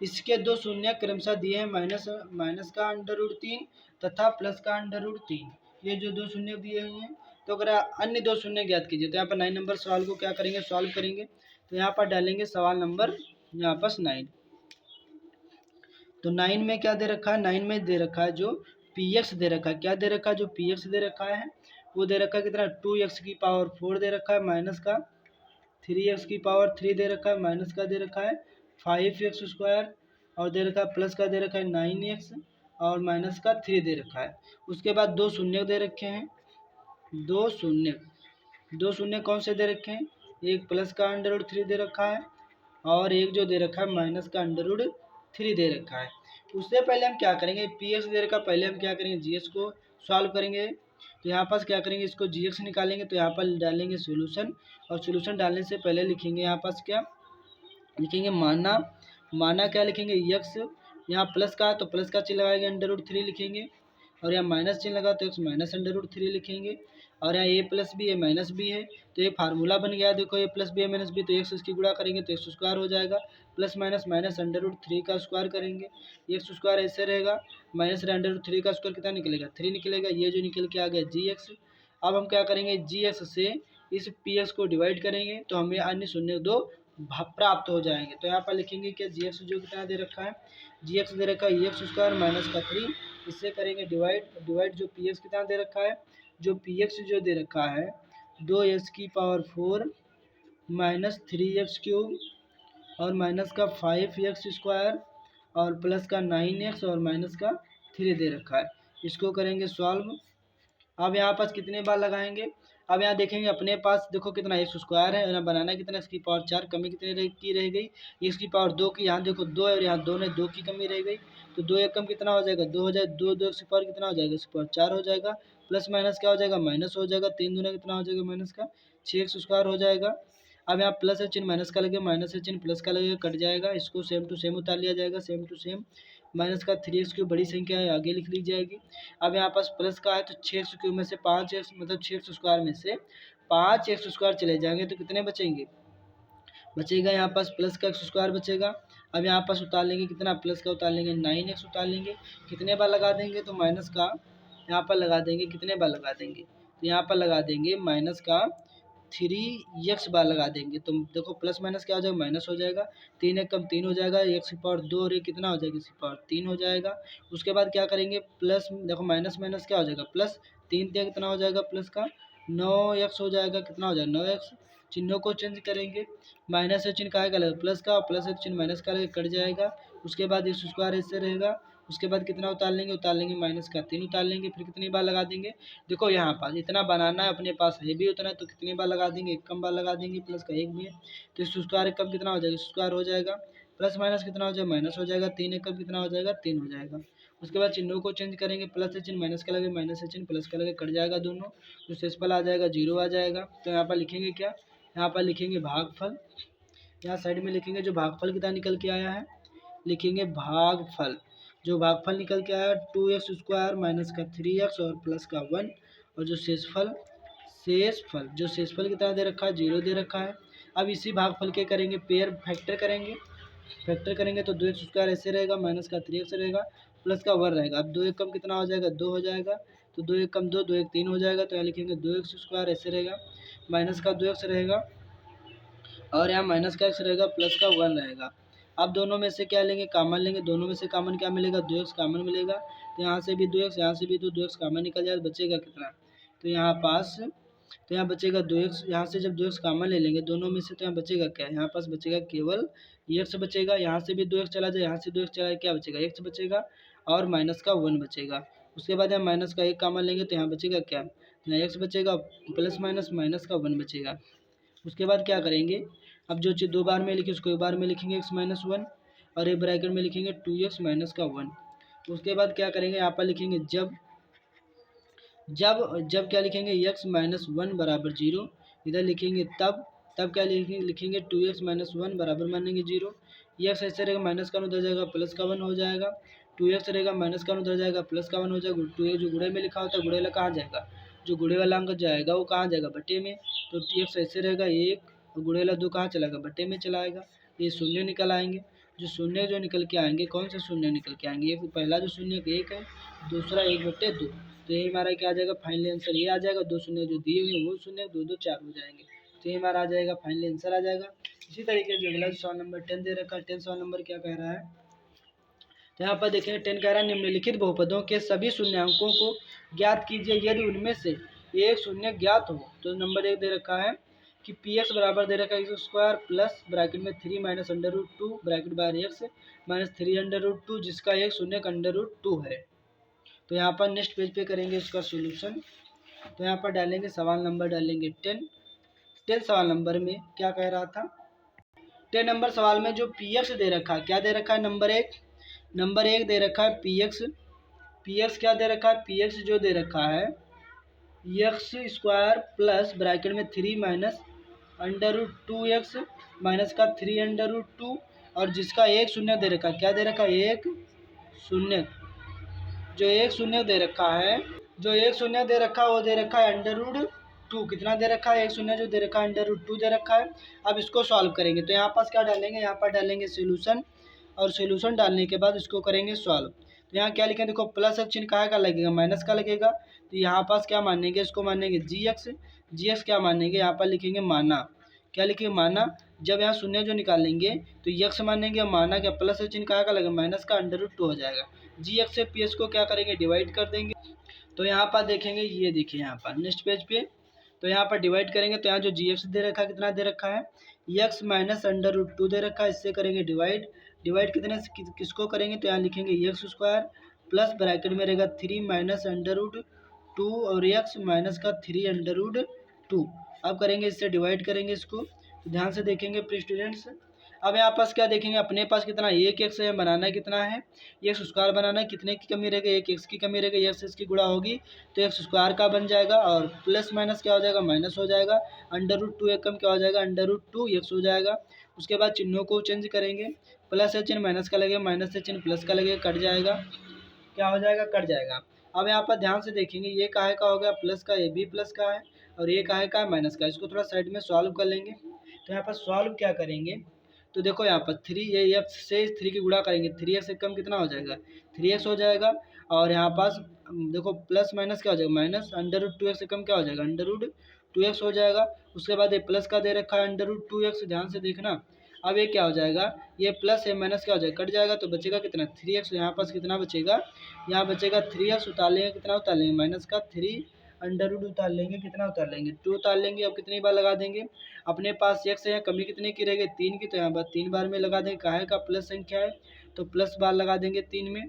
इसके दो शून्य क्रमशः दिए हैं, माइनस का √3 तथा प्लस का √3। ये जो दो शून्य दिए हुए हैं, तो अगर अन्य दो शून्य ज्ञात कीजिए तो यहाँ पर 9 नंबर सवाल को क्या करेंगे, सॉल्व करेंगे। तो यहाँ पर डालेंगे सवाल नंबर यहाँ पर 9। तो 9 में क्या दे रखा है, 9 में दे रखा है जो पी एक्स दे रखा है, क्या दे रखा है जो पी एक्स दे रखा है वो दे रखा है कितना 2x की पावर 4 दे रखा है, माइनस का 3x की पावर 3 दे रखा है, माइनस का दे रखा है 5x स्क्वायर, और दे रखा है प्लस का दे रखा है 9x और माइनस का 3 दे रखा है। उसके बाद दो शून्य दे रखे हैं, दो शून्य कौन से दे रखे हैं, एक प्लस का √3 दे रखा है और एक जो दे रखा है माइनस का √3 दे रखा है। उससे पहले हम क्या करेंगे, पी एक्स दे रखा है, पहले हम क्या करेंगे जी एक्स को सॉल्व करेंगे। तो यहाँ पास क्या करेंगे, इसको जी एक्स निकालेंगे तो यहाँ पर डालेंगे सोल्यूशन, और सोल्यूशन डालने से पहले लिखेंगे यहाँ पास क्या लिखेंगे, माना क्या लिखेंगे एक्स, यहाँ प्लस का तो प्लस का चिन्ह लगाएंगे √3 लिखेंगे, और यहाँ माइनस चिन्ह लगा तो एक्स माइनस √3 लिखेंगे, और यहाँ ए प्लस बी ए माइनस बी है तो एक फार्मूला बन गया, देखो ए प्लस बी ए माइनस बी, तो एक्स इसकी गुणा करेंगे तो एक्स स्क्वायर हो जाएगा, प्लस माइनस माइनस √3 का स्क्वायर करेंगे, एक्स स्क्वायर ऐसे रहेगा, माइनस √3 का स्क्वायर कितना निकलेगा 3 निकलेगा, ये जो निकल के आ गया जी एक्स। अब हम क्या करेंगे, जी एक्स से इस पी एक्स को डिवाइड करेंगे तो हमें अन्य शून्य दो प्राप्त हो जाएंगे। तो यहाँ पर लिखेंगे कि जी एक्स जो कितना दे रखा है, जी एक्स दे रखा है एक्स स्क्वायर माइनस का 3, इससे करेंगे डिवाइड जो पी एक्स कितना दे रखा है, जो पी एक्स जो दे रखा है 2x की पावर 4 माइनस 3x क्यूब और माइनस का 5x स्क्वायर और प्लस का 9x और माइनस का 3 दे रखा है, इसको करेंगे सॉल्व। अब यहाँ पास कितने बार लगाएंगे, अब यहाँ देखेंगे अपने पास देखो कितना एक्स स्क्वायर है, यहाँ बनाना कितना एक्स की पावर 4, कमी कितने की रह गई एक्स की पावर 2 की, यहाँ देखो 2 है और यहाँ 2 ने 2 की कमी रह गई, तो 2 एक कम कितना हो जाएगा 2 हो जाएगा, 2 एक्स की पावर कितना हो जाएगा एक्स की पावर 4 हो जाएगा, प्लस माइनस क्या हो जाएगा माइनस हो जाएगा, 3 दूना कितना हो जाएगा माइनस का 6x स्क्वायर हो जाएगा। अब यहाँ प्लस है चिन्ह माइनस का लगेगा, माइनस है चिन्ह प्लस का लगेगा, कट जाएगा, इसको सेम टू सेम उतार लिया जाएगा, सेम टू सेम, माइनस का 3x क्यूब बड़ी संख्या है आगे लिख ली जाएगी। अब यहाँ पास प्लस का है तो 6x क्यूब में से 5x मतलब 6x स्क्वायर में से 5 एक्स स्क्वायर चले जाएंगे तो कितने बचेंगे, बचेगा यहाँ पास प्लस का एक्स स्क्वायर बचेगा। अब यहाँ पास उतार लेंगे कितना, प्लस का उतार लेंगे 9x उतार लेंगे, कितने बार लगा देंगे तो माइनस का यहाँ पर लगा देंगे, कितने बार लगा देंगे तो यहाँ पर लगा देंगे माइनस का 3x बार लगा देंगे। तो देखो प्लस माइनस क्या हो जाएगा, माइनस हो जाएगा, 3 एक कम 3 हो जाएगा, एक्स की पावर 2 और ये कितना हो जाएगा, एक्स की पावर 3 हो जाएगा। उसके बाद क्या करेंगे, प्लस देखो माइनस माइनस क्या हो जाएगा, प्लस 3 कितना हो जाएगा, प्लस का 9x हो जाएगा, कितना हो जाएगा 9x। चिन्हों को चेंज करेंगे, माइनस से चिन्ह का लगेगा प्लस का, प्लस से चिन्ह माइनस का लगेगा, कट जाएगा। उसके बाद एक्स स्क्वायर ऐसे रहेगा। उसके बाद कितना उतार लेंगे माइनस का 3 उतार लेंगे, फिर कितनी बार लगा देंगे, देखो यहाँ पास इतना बनाना है, अपने पास है भी उतना, तो कितनी बार लगा देंगे, एक कम बार लगा देंगे, प्लस का 1 भी है तो एक्स स्क्वायर कम कितना हो जाएगा, स्क्वायर हो जाएगा, प्लस माइनस कितना हो जाएगा, माइनस हो जाएगा, 3 एक कम कितना हो जाएगा, 3 हो जाएगा। उसके बाद चिन्हों को चेंज करेंगे, प्लस से चिन्ह माइनस का लगे, माइनस से चिन्ह प्लस का लगे, कट जाएगा दोनों, तो शेषफल आ जाएगा 0 आ जाएगा। तो यहाँ पर लिखेंगे क्या, यहाँ पर लिखेंगे भागफल, यहाँ साइड में लिखेंगे जो भागफल कितना निकल के आया है, लिखेंगे भागफल, जो भागफल निकल के आया 2x स्क्वायर माइनस का 3x और प्लस का 1, और जो शेषफल जो शेषफल कितना दे रखा है, 0 दे रखा है। अब इसी भागफल के करेंगे पेयर, फैक्टर करेंगे तो 2x स्क्वायर ऐसे रहेगा, माइनस का 3x रहेगा, प्लस का 1 रहेगा। अब 2 एक कम कितना हो जाएगा, 2 हो जाएगा, तो 2 एक कम 2, 2 एक 3 हो जाएगा, तो यहाँ लिखेंगे 2x स्क्वायर ऐसे रहेगा, माइनस का 2x रहेगा, और यहाँ माइनस का x रहेगा, प्लस का 1 रहेगा। अब दोनों में से क्या लेंगे, कॉमन लेंगे, दोनों में से कॉमन क्या मिलेगा, 2x कॉमन मिलेगा, तो यहाँ से भी 2x, यहाँ से भी तो 2x कॉमन निकल जाएगा, बचेगा कितना, तो यहाँ पास, तो यहाँ बचेगा 2x, यहाँ से जब 2x कॉमन ले लेंगे दोनों में से, तो यहाँ बचेगा क्या, यहाँ पास बचेगा केवल x बचेगा, यहाँ से भी 2x चला जाए, यहाँ से 2x चला जाए, क्या बचेगा, x बचेगा और माइनस का 1 बचेगा। उसके बाद यहाँ माइनस का 1 कॉमन लेंगे तो यहाँ बचेगा क्या, यहाँ x बचेगा, प्लस माइनस माइनस का 1 बचेगा। उसके बाद क्या करेंगे, अब जो चीज़ 2 बार में लिखी उसको 1 बार में लिखेंगे x माइनस 1, और एक ब्रैकेट में लिखेंगे 2x माइनस का 1। उसके बाद क्या करेंगे, यहाँ पर लिखेंगे जब जब जब क्या लिखेंगे, x माइनस 1 बराबर 0, इधर लिखेंगे तब क्या लिखेंगे 2x माइनस 1 बराबर मानेंगे 0। x ऐसे रहेगा, माइनस का 1 उधर जाएगा, प्लस का 1 हो जाएगा, 2x रहेगा, माइनस का 1 उधर जाएगा, प्लस का 1 हो जाएगा, 2 जो गुणे में लिखा होता है, गुणे वाला कहाँ जाएगा, जो गुणे वाला अंक जाएगा वो कहाँ जाएगा, बटे में, तो x ऐसे रहेगा 1, और गुणे वाला 2 कहाँ चलाएगा, बटे में चलाएगा, ये शून्य निकल आएंगे। जो शून्य जो निकल के आएंगे, कौन से शून्य निकल के आएंगे, पहला जो शून्य 1 है, दूसरा 1/2, तो ये हमारा क्या आ जाएगा, फाइनल आंसर ये आ जाएगा। 2 शून्य जो दिए हुए वो शून्य, 2 2 4 हो जाएंगे, तो ये हमारा आ जाएगा, फाइनल आंसर आ जाएगा। इसी तरीके से अगला सवाल नंबर 10 दे रखा है। 10 सवाल नंबर क्या कह रहा है, तो यहाँ पर देखेंगे 10 कह रहा है निम्नलिखित बहुपदों के सभी शून्यांकों को ज्ञात कीजिए यदि उनमें से एक शून्य ज्ञात हो। तो नंबर 1 दे रखा है कि px बराबर दे रखा है एक्स स्क्वायर प्लस ब्रैकेट में 3 माइनस अंडर रूट 2 ब्रैकेट बार एक्स माइनस 3 अंडर रूट 2 जिसका एक शून्य का अंडर रूट 2 है। तो यहाँ पर नेक्स्ट पेज पे करेंगे इसका सॉल्यूशन। तो यहाँ पर डालेंगे सवाल नंबर डालेंगे 10 सवाल नंबर में क्या कह रहा था, 10 नंबर सवाल में जो px दे रखा है, क्या दे रखा है, नंबर एक दे रखा है px क्या दे रखा है, px जो दे रखा है एक्स स्क्वायर प्लस ब्रैकेट में 3 minus under root 2x minus का 3 अंडर रूट 2 और जिसका एक शून्य दे रखा है, क्या दे रखा है, एक शून्य, जो एक शून्य दे रखा है, जो एक शून्य दे रखा है वो दे रखा है अंडर रूट 2, कितना दे रखा है, एक शून्य जो दे रखा है अंडर रूट 2 दे रखा है। अब इसको सॉल्व करेंगे तो यहाँ पास क्या डालेंगे, यहाँ पर डालेंगे सोल्यूशन, और सोल्यूशन डालने के बाद इसको करेंगे सॉल्व। तो यहाँ क्या लिखेंगे, देखो प्लस चिन्ह कहाँ का लगेगा, माइनस का लगेगा, तो यहाँ पास क्या मानेंगे, इसको मानेंगे जी एक्स क्या मानेंगे, यहाँ पर लिखेंगे माना, क्या लिखेंगे माना। जब यहाँ शून्य जो निकालेंगे तो यक्स मानेंगे, माना क्या प्लस चिन्ह कहाँ का लगेगा, माइनस का अंडर रूट 2 हो जाएगा। जी एक्स से पी एस को क्या करेंगे, डिवाइड कर देंगे। तो यहाँ पर देखेंगे, ये देखिए यहाँ पर नेक्स्ट पेज पे, तो यहाँ पर डिवाइड करेंगे तो यहाँ जो जी एक्स दे रखा है कितना दे रखा है, एक्स माइनस अंडर रूट 2 दे रखा है, इससे करेंगे डिवाइड कितने से किसको करेंगे, तो यहाँ लिखेंगे एक्स स्क्वायर प्लस ब्रैकेट में रहेगा 3 माइनस अंडर रूट 2 और एक्स माइनस का 3 अंडर रूट 2। अब करेंगे इससे डिवाइड करेंगे इसको, तो ध्यान से देखेंगे प्रिय स्टूडेंट्स। अब यहाँ पास क्या देखेंगे, अपने पास कितना एक एक्स है, बनाना कितना है, एक्स स्क्वायर बनाना है, कितने की कमी रहेगी, एक एक्स की कमी रहेगी, एक्स इसकी गुणा होगी तो एक्स स्क्वायर का बन जाएगा, और प्लस माइनस क्या हो जाएगा, माइनस हो जाएगा, अंडर रूट 2 एक कम क्या हो जाएगा, अंडर रूट 2 एक्स हो जाएगा। उसके बाद चिन्हों को चेंज करेंगे, प्लस से चिन्ह माइनस का लगेगा, माइनस से चिन्ह प्लस का लगेगा, कट जाएगा, क्या हो जाएगा, कट जाएगा। अब यहाँ पर ध्यान से देखेंगे ये काहे का हो गया, प्लस का, ये भी प्लस का है, और ये का है माइनस का। इसको थोड़ा साइड में सॉल्व कर लेंगे। तो यहाँ पर सॉल्व क्या करेंगे, तो देखो यहाँ पर 3 ये एक्स से 3 की गुणा करेंगे, 3x से कम कितना हो जाएगा, 3x हो जाएगा। और यहाँ पास देखो प्लस माइनस क्या हो जाएगा, माइनस √2x से कम क्या हो जाएगा, √2x हो जाएगा। उसके बाद ये प्लस का दे रखा है √2x, ध्यान से देखना। अब ये क्या हो जाएगा, ये प्लस है माइनस क्या हो जाएगा, कट जाएगा तो बचेगा कितना 3x। यहाँ पास कितना बचेगा, यहाँ बचेगा 3x, उतार लेंगे कितना उतार लेंगे, माइनस का 3 अंडर रूट उतार लेंगे, कितना उतार लेंगे 2 उतार लेंगे। अब कितनी बार लगा देंगे, अपने पास x है, कमी कितने की रहेगी 3 की, तो यहाँ पर 3 बार में लगा देंगे। काहे का प्लस संख्या है तो प्लस बार लगा देंगे 3 में।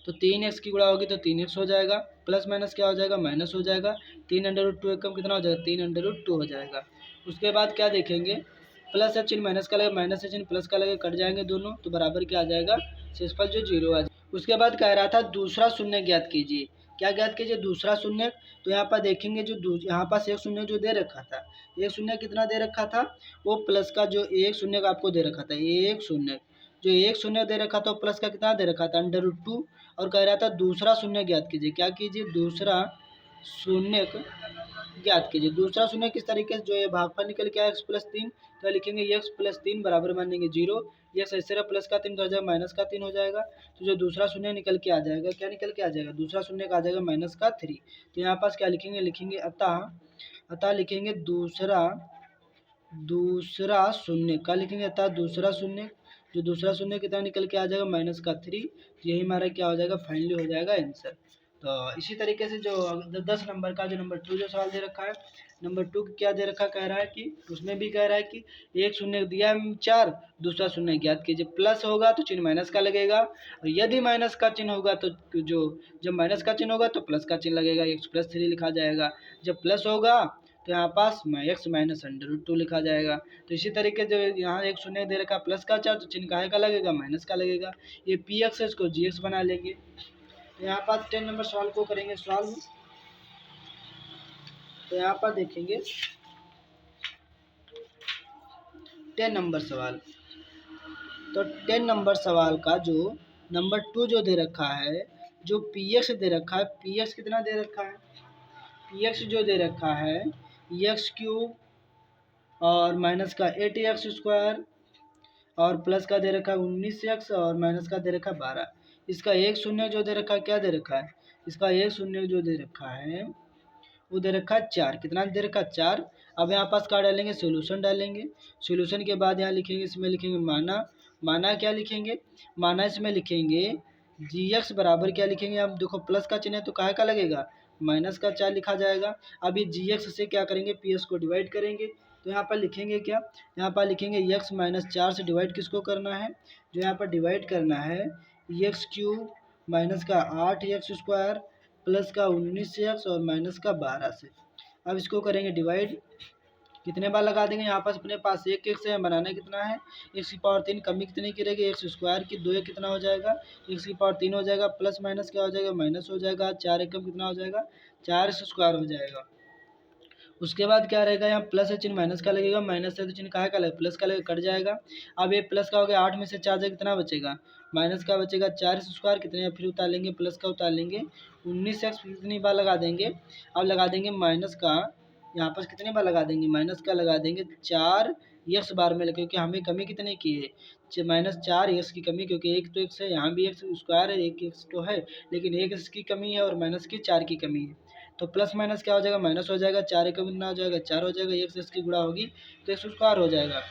तो 3x की गुणा होगी तो 3x हो जाएगा, प्लस माइनस क्या हो जाएगा, माइनस हो जाएगा। 3√2 कम कितना हो जाएगा, 3√2 हो जाएगा। उसके बाद क्या देखेंगे, प्लस है चिन्ह माइनस का लगे, माइनस है चिन्ह प्लस का लगे, कट जाएंगे दोनों, तो बराबर क्या आ जाएगा, शेषफल जो 0 आ जाएगा। उसके बाद कह रहा था दूसरा शून्य ज्ञात कीजिए। क्या ज्ञात कीजिए, दूसरा शून्य। तो यहाँ पर देखेंगे जो यहाँ पास एक शून्य जो दे रखा था, एक शून्य कितना दे रखा था, वो प्लस का जो एक शून्य का आपको दे रखा था, एक शून्य जो एक शून्य दे रखा था, प्लस का कितना दे रखा था, √2। और कह रहा था दूसरा शून्य ज्ञात कीजिए। क्या कीजिए, दूसरा शून्य ज्ञात कीजिए। दूसरा शून्य किस तरीके से, जो ये भागफल निकल के आया x+3, तो लिखेंगे x+3 बराबर मानेंगे 0। x ऐसे रहा प्लस का 3 तो हो जाएगा माइनस का 3 हो जाएगा। तो जो दूसरा शून्य निकल के आ जाएगा, क्या निकल के आ जाएगा, दूसरा शून्य का आ जाएगा -3। तो यहाँ पास क्या लिखेंगे, लिखेंगे अतः लिखेंगे दूसरा शून्य का लिखेंगे, अतः दूसरा शून्य, जो दूसरा शून्य कितना निकल के आ जाएगा -3। यही हमारा क्या हो जाएगा, फाइनली हो जाएगा आंसर। तो इसी तरीके से जो 10 नंबर का जो नंबर 2 जो सवाल दे रखा है, नंबर 2 क्या दे रखा कह रहा है कि उसमें भी कह रहा है कि एक शून्य दिया है 4, दूसरा शून्य ज्ञात कीजिए। प्लस होगा तो चिन्ह माइनस का लगेगा, और यदि माइनस का चिन्ह होगा तो जब माइनस का चिन्ह होगा तो प्लस का चिन्ह लगेगा, x+3 लिखा जाएगा। जब प्लस होगा तो यहाँ पास x माइनस √2 लिखा जाएगा। तो इसी तरीके से यहाँ एक शून्य दे रखा प्लस का 4, तो चिन्ह काहे का लगेगा, माइनस का लगेगा। ये px है, इसको gx बना लेंगे। तो यहाँ पर 10 नंबर सवाल को करेंगे सॉल्व। तो यहाँ पर देखेंगे 10 नंबर सवाल। तो 10 नंबर सवाल का जो नंबर 2 जो दे रखा है, जो px दे रखा है, px कितना दे रखा है, px जो दे रखा है x³ और माइनस का 8x² और प्लस का दे रखा है 19x और माइनस का दे रखा है 12। इसका एक शून्य जो दे रखा है, क्या दे रखा है, इसका एक शून्य जो दे रखा है वो दे रखा है 4। कितना दे रखा है, 4। अब यहाँ पास क्या डालेंगे, सोल्यूशन डालेंगे। सोल्यूशन के बाद यहाँ लिखेंगे, इसमें लिखेंगे माना क्या लिखेंगे, माना इसमें लिखेंगे gx बराबर क्या लिखेंगे, अब देखो प्लस का चिन्ह है तो काहे का लगेगा, माइनस का 4 लिखा जाएगा। अब ये gx से क्या करेंगे, ps को डिवाइड करेंगे। तो यहाँ पर लिखेंगे क्या, यहाँ पर लिखेंगे x-4 से डिवाइड किसको करना है, जो यहाँ पर डिवाइड करना है x³ माइनस का 8x² प्लस का 19x और माइनस का 12 से। अब इसको करेंगे डिवाइड, कितने बार लगा देंगे, यहाँ पास अपने पास एक x है, बनाना कितना है, x⁻3 कमी कितनी की रहेगी, x² की 2 कितना हो जाएगा, x⁻3 हो जाएगा, प्लस माइनस क्या हो जाएगा, माइनस हो जाएगा, 4 एकम कितना हो जाएगा, 4x² हो जाएगा। उसके बाद क्या रहेगा, यहाँ प्लस है चिन्ह माइनस का लगेगा, माइनस है तो चिन्ह काहे का लगेगा, प्लस का लगेगा, कट जाएगा। अब ये प्लस का हो गया, 8 में से 4 जाएगा कितना बचेगा, माइनस का बचेगा 4x², कितने फिर उतार लेंगे, प्लस का उतार लेंगे 19x, कितनी बार लगा देंगे, अब लगा देंगे माइनस का, यहाँ पर कितनी बार लगा देंगे, माइनस का लगा देंगे 4x बार में, क्योंकि हमें कमी कितने की है, -4x की कमी, क्योंकि एक तो x है, यहाँ भी x² है, एक x तो है, लेकिन एक x की कमी है और माइनस की 4 की कमी है। तो प्लस माइनस क्या हो जाएगा, माइनस हो जाएगा, 4 एकम कितना हो जाएगा, 4 हो जाएगा, x की गुणा होगी तो x² हो जाएगा,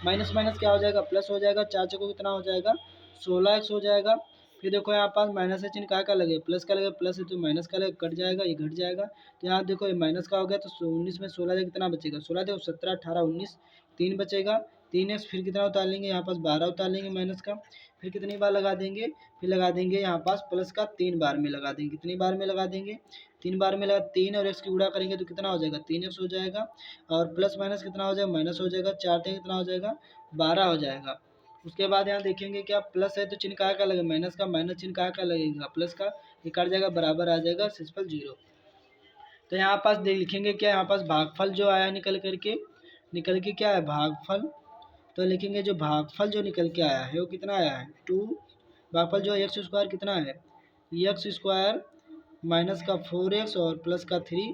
माइनस माइनस क्या हो जाएगा, प्लस हो जाएगा, 4 चौको कितना हो जाएगा, 16x हो जाएगा। फिर देखो यहाँ पास माइनस है चिन्ह का लगे, प्लस का लगे, प्लस है तो माइनस का लगे, कट जाएगा, ये घट जाएगा। तो यहाँ देखो ये माइनस का हो गया, तो 19 में 16 जाएगा कितना बचेगा, 16 देखो 17 18 19 3 बचेगा, 3x फिर कितना उतार लेंगे, यहाँ पास 12 उतार लेंगे माइनस का, फिर कितनी बार लगा देंगे, फिर लगा देंगे यहाँ पास प्लस का 3 बार में लगा देंगे, कितनी बार में लगा देंगे, 3 बार में लगा, 3 और x की गुणा करेंगे तो कितना हो जाएगा, 3x हो जाएगा, और प्लस माइनस कितना हो जाएगा, माइनस हो जाएगा, 4 3 कितना हो जाएगा, 12 हो जाएगा। उसके बाद यहाँ देखेंगे क्या, प्लस है तो चिन्ह का लगेगा, माइनस का माइनस चिन्ह का लगेगा, प्लस का ये कट जाएगा, बराबर आ जाएगा, शेषफल 0। तो यहाँ पास देख लिखेंगे क्या, यहाँ पास भागफल जो आया निकल के क्या है, भागफल। तो लिखेंगे जो भागफल जो निकल के आया है वो कितना आया है, 2। भागफल जो x² कितना है, x² माइनस का 4x और प्लस का 3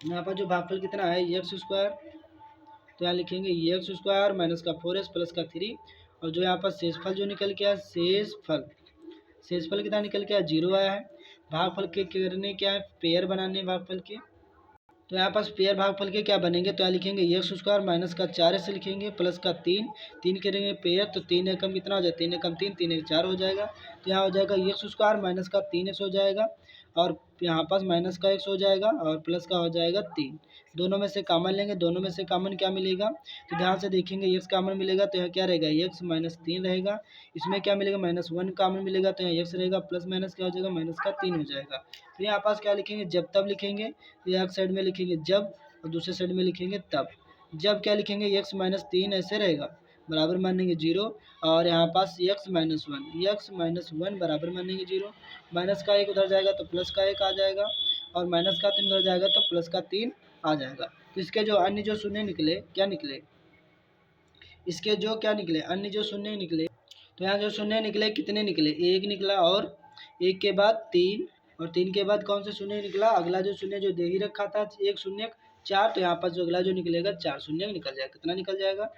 यहाँ पर जो भागफल कितना है एक्स स्क्वायर, तो यहाँ लिखेंगे एक्स स्क्वायर माइनस का 4x प्लस का 3, और जो यहाँ पर शेषफल जो निकल के आया शेषफल कितना निकल के आया 0 आया है। भागफल के करने क्या है, पेयर बनाने भागफल के, तो यहाँ पास पेयर भागफल के क्या बनेंगे, तो यहाँ लिखेंगे एक्स स्क्वायर माइनस का 4x लिखेंगे प्लस का 3, 3 करेंगे पेयर, तो 3 एकम कितना हो जाएगा, 3 एकम 3, 3 एक 4 हो जाएगा। तो यहाँ हो जाएगा एक्स स्क्वायर माइनस का 3x हो जाएगा, और यहाँ पास माइनस का x हो जाएगा, और प्लस का हो जाएगा 3। दोनों में से कॉमन लेंगे, दोनों में से कॉमन क्या मिलेगा, तो ध्यान से देखेंगे x कॉमन मिलेगा तो यहाँ क्या रहेगा x माइनस 3 रहेगा। इसमें क्या मिलेगा -1 कॉमन मिलेगा तो यहाँ x रहेगा, प्लस माइनस क्या हो जाएगा -3 हो जाएगा। फिर यहाँ पास क्या लिखेंगे, जब तब लिखेंगे, तो एक साइड में लिखेंगे जब और दूसरे साइड में लिखेंगे तब। जब क्या लिखेंगे x माइनस 3 ऐसे रहेगा, बराबर मानेंगे 0, और यहाँ पास x माइनस 1 बराबर मानेंगे 0, माइनस का 1 उधर जाएगा तो प्लस का 1 आ जाएगा, और माइनस का 3 उधर जाएगा तो प्लस का 3 आ जाएगा। तो इसके जो अन्य जो शून्य निकले क्या निकले, इसके जो क्या निकले अन्य जो शून्य निकले, तो यहाँ जो शून्य निकले कितने निकले, 1 निकला, और 1 के बाद 3, और 3 के बाद कौन सा शून्य निकला, अगला जो शून्य जो दे ही रखा था 1 शून्य 4, तो यहाँ पर जो अगला जो निकलेगा 4 शून्य निकल जाएगा, कितना निकल जाएगा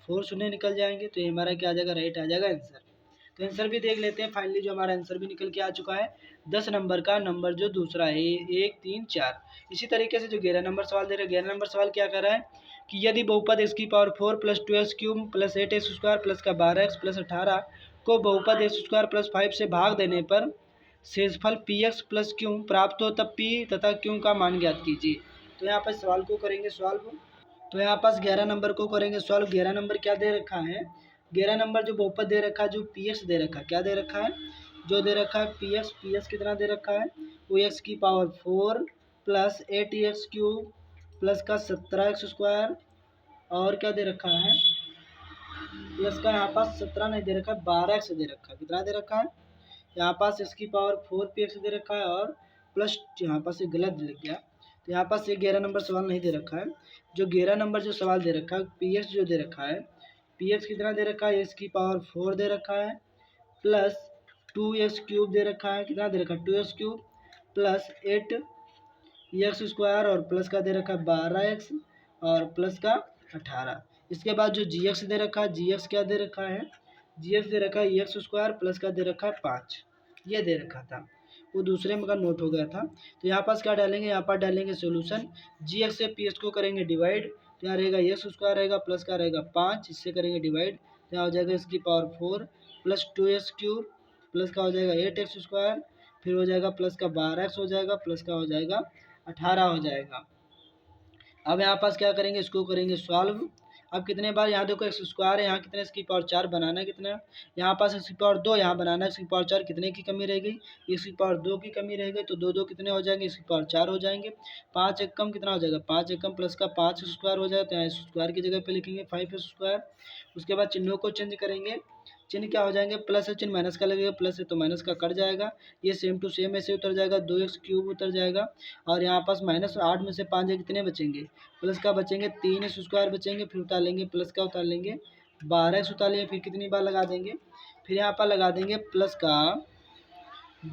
4 शून्य निकल जाएंगे। तो ये हमारा क्या आ जाएगा, राइट आ जाएगा आंसर। तो आंसर भी देख लेते हैं, फाइनली जो हमारा आंसर भी निकल के आ चुका है 10 नंबर का, नंबर जो दूसरा है 1 3 4। इसी तरीके से जो 11 नंबर सवाल दे रहे हैं, 11 नंबर सवाल क्या कर रहा है कि यदि बहुपद x की power 4 plus 2x cube plus 8x square plus का 12x प्लस 18 को बहुपद x स्क्वायर प्लस 5 से भाग देने पर शेषफल px प्लस क्यू प्राप्त हो, तब p तथा q का मान ज्ञात कीजिए। तो यहाँ पर सवाल को करेंगे सॉल्व, तो यहाँ पास 11 नंबर को करेंगे सॉल्व। 11 नंबर क्या दे रखा है, 11 नंबर जो बहुपद दे रखा है, जो px दे रखा है, क्या दे रखा है, जो दे रखा है px कितना दे रखा है, वो x की power 4 plus 8x cube plus का 17x स्क्वायर, और क्या दे रखा है, प्लस का यहाँ पास 17 नहीं दे रखा है, 12x दे रखा है, कितना दे रखा है, यहाँ पास इसकी पावर 4px दे रखा है, और प्लस यहाँ पास एक गलत लिख गया, तो यहाँ पास ये 11 नंबर सवाल नहीं दे रखा है। जो 11 नंबर जो सवाल दे रखा है px जो दे रखा है, px कितना दे रखा है, इसकी पावर 4 दे रखा है प्लस 2x क्यूब दे रखा है, कितना दे रखा है 2x cube plus 8x square, और प्लस का दे रखा है 12x, और प्लस का 18। इसके बाद जो gx दे रखा है, gx क्या दे रखा है, gx दे रखा है x स्क्वायर प्लस का दे रखा है 5, ये दे रखा था, वो दूसरे में का नोट हो गया था। तो यहाँ पास क्या डालेंगे, यहाँ पर डालेंगे सोल्यूशन, gx से px को करेंगे डिवाइड, तो यहाँ रहेगा x स्क्वायर रहेगा प्लस का रहेगा 5, इससे करेंगे डिवाइड, तो यहाँ हो जाएगा इसकी power 4 plus 2x cube plus का हो जाएगा 8x स्क्वायर, फिर हो जाएगा प्लस का 12x हो जाएगा, प्लस का हो जाएगा 18 हो जाएगा। अब यहाँ पास क्या करेंगे, इसको करेंगे सॉल्व। अब कितने बार, यहाँ देखो एक्स स्क्वायर है, यहाँ कितने इसकी पावर 4 बनाना है, कितना यहाँ पास इसकी पावर 2, यहाँ बनाना है इसकी पावर 4, कितने की कमी रह गई, इसकी पावर 2 की कमी रह गई, तो 2 2 कितने हो जाएंगे, इसकी पावर 4 हो जाएंगे। 5 एक कम कितना हो जाएगा, 5 एक कम प्लस का 5 स्क्वायर हो जाएगा, तो यहाँ स्क्वायर की जगह पे लिखेंगे 5 स्क्वायर। उसके बाद चिन्हों को चेंज करेंगे, चिन्ह क्या हो जाएंगे, प्लस है चिन्ह माइनस का लगेगा, प्लस है तो माइनस का कट जाएगा, ये सेम टू सेम ऐसे उतर जाएगा, 2x क्यूब उतर जाएगा, और यहाँ पास -8 में से 5 कितने बचेंगे, प्लस का बचेंगे 3x स्क्वायर बचेंगे, फिर उतार लेंगे प्लस का उतार लेंगे 12x उतार लेंगे, फिर कितनी बार लगा देंगे, फिर यहाँ पर लगा देंगे प्लस का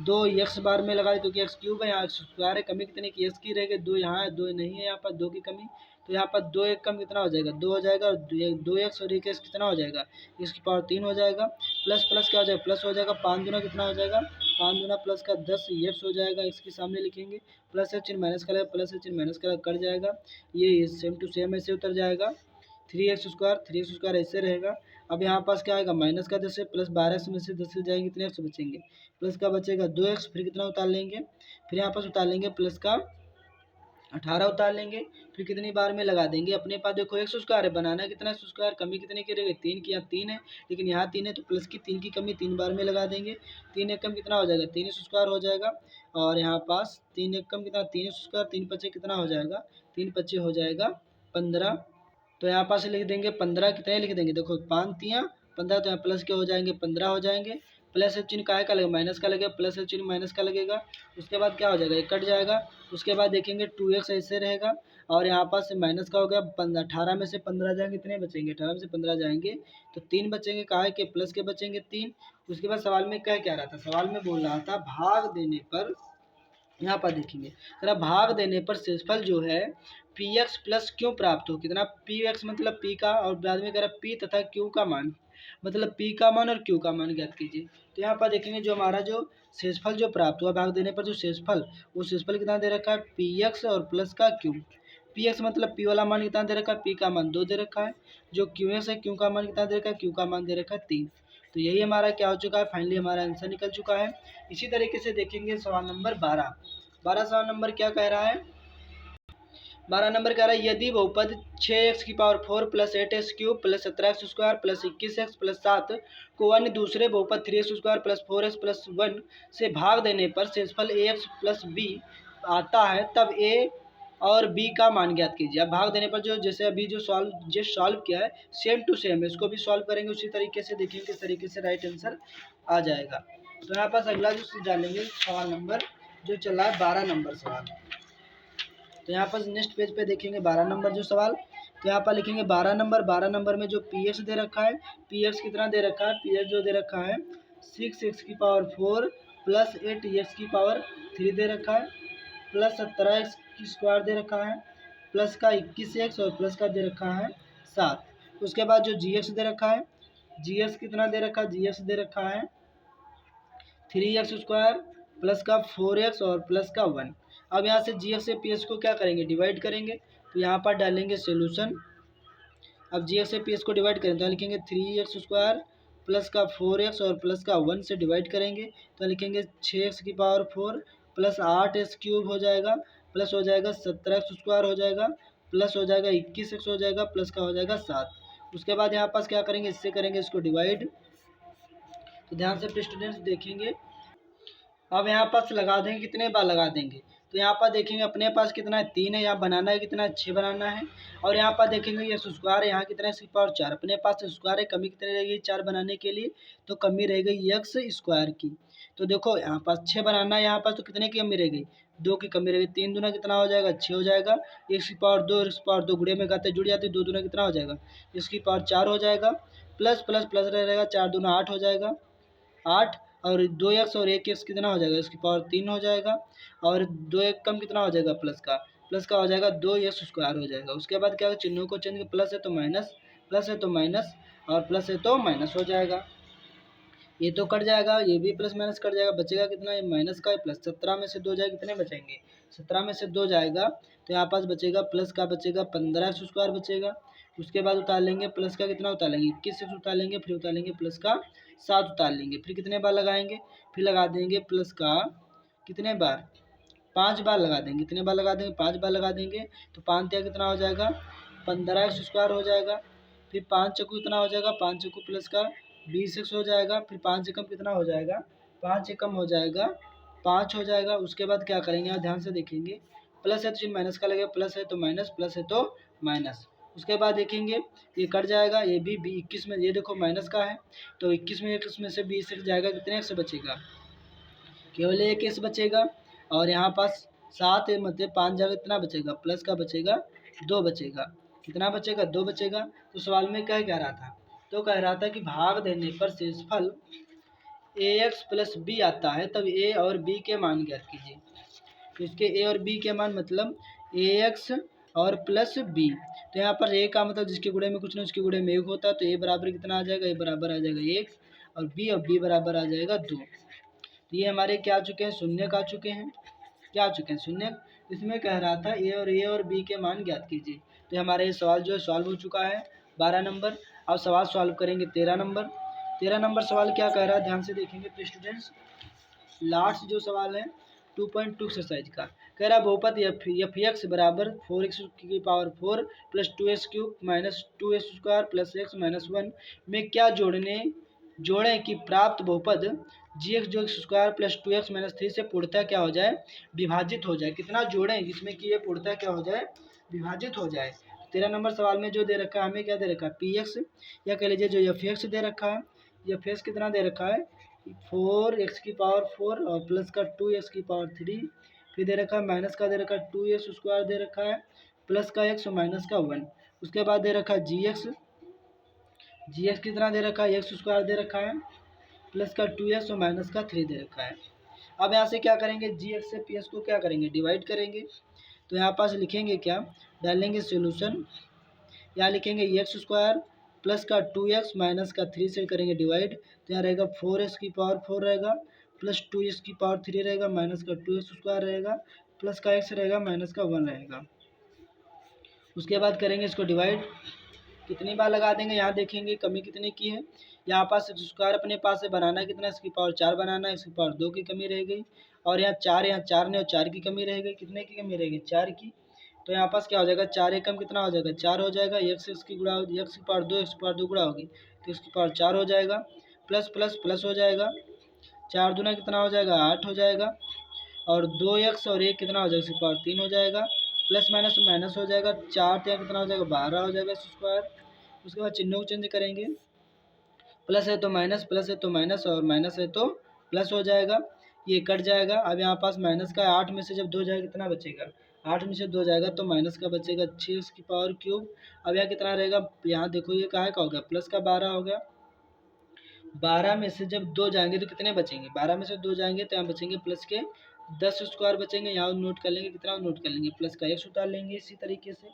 2x बार में लगा, क्योंकि x क्यूब है, यहाँ x स्क्वायर है, कमी कितने की x की रह गई, 2 यहाँ है 2 नहीं है, यहाँ पर 2 की कमी, तो यहाँ पर 2 एक कम कितना हो जाएगा 2 हो जाएगा, और 2x और 1x कितना हो जाएगा, इसकी पावर 3 हो जाएगा, प्लस प्लस क्या हो जाएगा, प्लस हो जाएगा 5 दूना कितना हो जाएगा, 5 दूना प्लस का 10 x हो जाएगा, इसके सामने लिखेंगे प्लस है चिन्ह माइनस का, प्लस है चिन्ह माइनस का कट जाएगा, ये सेम टू सेम ऐसे उतर जाएगा, 3x स्क्वायर ऐसे रहेगा। अब यहाँ पास क्या आएगा, माइनस का 10 है, प्लस 12 में से 10 जाएंगे, कितने एक्स बचेंगे, प्लस का बचेगा 2x, फिर कितना उतार लेंगे, फिर यहाँ पास उतार लेंगे प्लस का 18 उतार लेंगे, फिर कितनी बार में लगा देंगे, अपने पास देखो एक्स स्क्वायर है, बनाना कितना एक्स स्क्वायर, कमी कितने की रहेगी 3 की, यहाँ 3 है, लेकिन यहाँ 3 है तो प्लस की 3 की कमी 3 बार में लगा देंगे, 3 एक कम कितना हो जाएगा 3 स्क्वायर हो जाएगा, और यहाँ पास 3 एक कम कितना 3 स्क्वायर, 3 पच्चे कितना हो जाएगा, 3 पच्चे हो जाएगा 15, तो यहाँ पास लिख देंगे 15, कितने लिख देंगे, देखो 5 तियाँ 15, तो यहाँ प्लस के हो जाएंगे 15 हो जाएंगे, प्लस चिन्ह काहे का लगेगा, माइनस का लगेगा, प्लस चिन्ह माइनस का लगेगा, उसके बाद क्या हो जाएगा, ये कट जाएगा, उसके बाद देखेंगे 2x ऐसे रहेगा, और यहाँ पास माइनस का हो गया 18 में से 15 जाएंगे, कितने बचेंगे 18 में से 15 जाएंगे तो 3 बचेंगे, काहे के प्लस के बचेंगे 3। उसके बाद सवाल में क्या क्या रहा था, सवाल में बोल रहा था भाग देने पर यहाँ पर देखेंगे जरा भाग देने पर शेषफल जो है पी एक्स प्लस क्यू प्राप्त हो। कितना? पी एक्स मतलब पी का, और बाद में कह रहा पी तथा क्यू का मान, मतलब पी का मान और क्यू का मान ज्ञात कीजिए। तो यहाँ पर देखेंगे जो हमारा जो शेषफल जो प्राप्त हुआ भाग देने पर जो शेषफल, वो शेषफल कितना दे रखा है? पी एक्स और प्लस का क्यू। पी एक्स मतलब पी वाला मान कितना दे रखा है? पी का मान 2 दे रखा है। जो क्यू एक्स है, क्यू का मान कितना दे रखा है? क्यू का मान दे रखा है 3। तो यही हमारा क्या हो चुका है? फाइनली हमारा आंसर निकल चुका है। इसी तरीके से देखेंगे सवाल नंबर 12। 12 सवाल नंबर क्या कह रहा है? 12 नंबर कह रहा है यदि बहुपद 6x⁴ plus 8x³ plus 17x² plus 21x plus 7 को अन्य दूसरे बहुपद 3x² प्लस 4x प्लस 1 से भाग देने पर शेषफल ax प्लस b आता है, तब a और b का मान ज्ञात कीजिए। अब भाग देने पर जो जैसे अभी जो सॉल्व किया है सेम टू सेम है, इसको भी सॉल्व करेंगे उसी तरीके से, देखेंगे किस तरीके से राइट आंसर आ जाएगा। तो यहाँ पास अगला जो डालेंगे सवाल नंबर जो चला है 12 नंबर सवाल। तो यहाँ पर नेक्स्ट पेज पे देखेंगे 12 नंबर जो सवाल। तो यहाँ पर लिखेंगे 12 नंबर। 12 नंबर में जो पी एक्स दे रखा है, पी एक्स कितना दे रखा है? पी एक्स जो दे रखा है 6x⁴ प्लस 8x⁴ दे रखा है, प्लस 17x² दे रखा है, प्लस का 21x और प्लस का दे रखा है 7। उसके बाद जो जी एक्स दे रखा है, जी एक्स कितना दे रखा है? जी एक्स दे रखा है 3x² प्लस का 4x और प्लस का 1। अब यहाँ से जी एक्स से पी एक्स को क्या करेंगे? डिवाइड करेंगे। तो यहाँ पर डालेंगे सोल्यूशन। अब जी एक्स से पी एक्स को डिवाइड करें तो लिखेंगे 3x² प्लस का 4x और प्लस का 1 से डिवाइड करेंगे तो लिखेंगे 6x⁴ प्लस 8x³ हो जाएगा, प्लस हो जाएगा 17x² हो जाएगा, प्लस हो जाएगा 21x हो जाएगा, प्लस का हो जाएगा 7। उसके बाद यहाँ पास क्या करेंगे? इससे करेंगे इसको डिवाइड। तो ध्यान से स्टूडेंट्स देखेंगे। अब यहाँ पास लगा देंगे, कितने बार लगा देंगे? तो यहाँ पर देखेंगे अपने पास कितना है? 3 है। यहाँ बनाना है कितना है? 6 बनाना है। और यहाँ पर देखेंगे ये स्क्वायर है, यहाँ कितना है? x⁴ अपने पास स्क्वायर है, कमी कितनी रहेगी 4 बनाने के लिए? तो कमी रह गई x² की। तो देखो यहाँ पास 6 बनाना है, यहाँ पास तो कितने की कमी रह गई? 2 की कमी रह गई। 3 दूना कितना हो जाएगा? 6 हो जाएगा। x⁴ गुणे में गाते जुड़ जाती, 2 दूना कितना हो जाएगा? x⁴ हो जाएगा, प्लस प्लस प्लस रहेगा, 4 दूना 8 हो जाएगा, 8 और 2x और 1x कितना हो जाएगा? इसकी पावर 3 हो जाएगा, और 2 एक कम कितना हो जाएगा? प्लस का हो जाएगा 2x² हो जाएगा। उसके बाद क्या चिन्हों को चेंज, प्लस है तो माइनस, प्लस है तो माइनस, और प्लस है तो माइनस हो जाएगा। ये तो कट जाएगा, ये भी प्लस माइनस कट जाएगा, बचेगा कितना? ये माइनस का प्लस। 17 में से 2 जाएगा, कितने बचेंगे? 17 में से 2 जाएगा तो यहाँ पास बचेगा प्लस का बचेगा 15x² बचेगा। उसके बाद उतार लेंगे प्लस का कितना उतार लेंगे? 21 उतार लेंगे, फिर उतार लेंगे प्लस का 7 उतार लेंगे, फिर कितने बार लगाएंगे? फिर लगा देंगे प्लस का कितने बार? 5 बार लगा देंगे। कितने बार लगा देंगे? 5 बार लगा देंगे। तो 5 तिया कितना हो जाएगा? 15x² हो जाएगा। फिर 5 चौको कितना हो जाएगा? 5 चौको प्लस का 20x हो जाएगा। फिर 5 एकम कितना हो जाएगा? 5 एकम हो जाएगा 5 हो जाएगा। उसके बाद क्या करेंगे? आप ध्यान से देखेंगे, प्लस है तो चिन्ह माइनस का लगेगा, प्लस है तो माइनस, प्लस है तो माइनस। उसके बाद देखेंगे ये कट जाएगा, ये भी 21 में, ये देखो माइनस का है तो 21 में 21 में से 20 जाएगा, कितने एक्स बचेगा? केवल 1 एक्स बचेगा। और यहाँ पास 7 मतलब 5 जगह कितना बचेगा? प्लस का बचेगा 2 बचेगा। कितना बचेगा? 2 बचेगा। तो सवाल में क्या कह रहा था? तो कह रहा था कि भाग देने पर शेषफल ax प्लस बी आता है, तब a और b के मान ज्ञात कीजिए। तो इसके a और b के मान मतलब ax और प्लस b। तो यहाँ पर a का मतलब जिसके गुणे में कुछ नहीं उसके गुणे में 1 होता है, तो a बराबर कितना आ जाएगा? a बराबर आ जाएगा 1, और b बराबर आ जाएगा 2। तो ये हमारे क्या आ चुके हैं? शून्य का आ चुके हैं। क्या आ चुके हैं? शून्य। इसमें कह रहा था a और b के मान ज्ञात कीजिए। तो हमारे ये सवाल जो है सॉल्व हो चुका है 12 नंबर। अब सवाल सॉल्व करेंगे 13 नंबर। 13 नंबर सवाल क्या कह रहा है? ध्यान से देखेंगे प्लीज स्टूडेंट्स। लास्ट जो सवाल है 2.2 एक्सरसाइज का, कह रहा है बहुपद एफ एक्स बराबर 4x⁴ plus 2x³ minus 2x² plus x minus 1 में क्या जोड़ें कि प्राप्त बहुपद जी एक्स जो x² प्लस 2x माइनस 3 से पूर्णतः क्या हो जाए? विभाजित हो जाए। कितना जोड़ें जिसमें कि ये पूर्णतः क्या हो जाए? विभाजित हो जाए। 13 नंबर सवाल में जो दे रखा है हमें क्या दे रखा है? पी एक्स, या कह लीजिए जो एफ एक्स दे रखा है, एफ एक्स कितना दे रखा है? 4x⁴ और प्लस का 2x⁴, फिर दे रखा है माइनस का दे रखा है 2x² दे रखा है, प्लस का x और माइनस का 1। उसके बाद दे रखा है जी एक्स कितना दे रखा है? x² दे रखा है, प्लस का 2x और माइनस का 3 दे रखा है। अब यहाँ से क्या करेंगे, जी एक्स से पी एक्स को क्या करेंगे, डिवाइड करेंगे। तो यहाँ पास लिखेंगे क्या, डालेंगे सोल्यूशन, यहाँ लिखेंगे एक्स स्क्वायर प्लस का 2x माइनस का 3 से करेंगे डिवाइड। तो यहाँ रहेगा 4x की पावर 4 रहेगा प्लस 2x की पावर 3 रहेगा माइनस का 2x स्क्वायर रहेगा प्लस का x रहेगा माइनस का 1 रहेगा। उसके बाद करेंगे इसको डिवाइड, कितनी बार लगा देंगे, यहाँ देखेंगे कमी कितने की है। यहाँ पास एक्स स्क्वायर अपने पास से बनाना है कितना, इसकी पावर 4 बनाना है, इसकी पावर 2 की कमी रह गई। और यहाँ 4 ने और 4 की कमी रह गई, कितने की कमी रहेगी, 4 की। तो यहाँ पास क्या हो जाएगा, 4 एकम कितना हो जाएगा, 4 हो जाएगा। एक्स इसकी गुणा, एक्स की पावर 2, एक्स की पावर 2 गुणा होगी तो इसकी पावर 4 हो जाएगा। प्लस प्लस प्लस हो जाएगा, 4 दूना कितना हो जाएगा, 8 हो जाएगा। और 2x और 1 कितना हो जाएगा, इसकी पावर 3 हो जाएगा। प्लस माइनस माइनस हो जाएगा, 4 3 कितना हो जाएगा, 12 हो जाएगा स्क्वायर। उसके बाद चिन्हों को चेंज करेंगे, प्लस है तो माइनस, प्लस है तो माइनस और माइनस है तो प्लस हो जाएगा, ये कट जाएगा। अब यहाँ पास माइनस का 8 में से जब 2 जाएगा कितना बचेगा, 8 में से 2 जाएगा तो माइनस का बचेगा 6 की पावर क्यूब। अब यहाँ कितना रहेगा, यहाँ देखो ये कहाँ का हो गया, प्लस का 12 हो गया। 12 में से जब 2 जाएंगे तो कितने बचेंगे, 12 में से 2 जाएंगे तो यहाँ बचेंगे प्लस के 10 स्क्वायर बचेंगे। यहाँ नोट कर लेंगे, कितना नोट कर लेंगे, प्लस का x उतार लेंगे इसी तरीके से।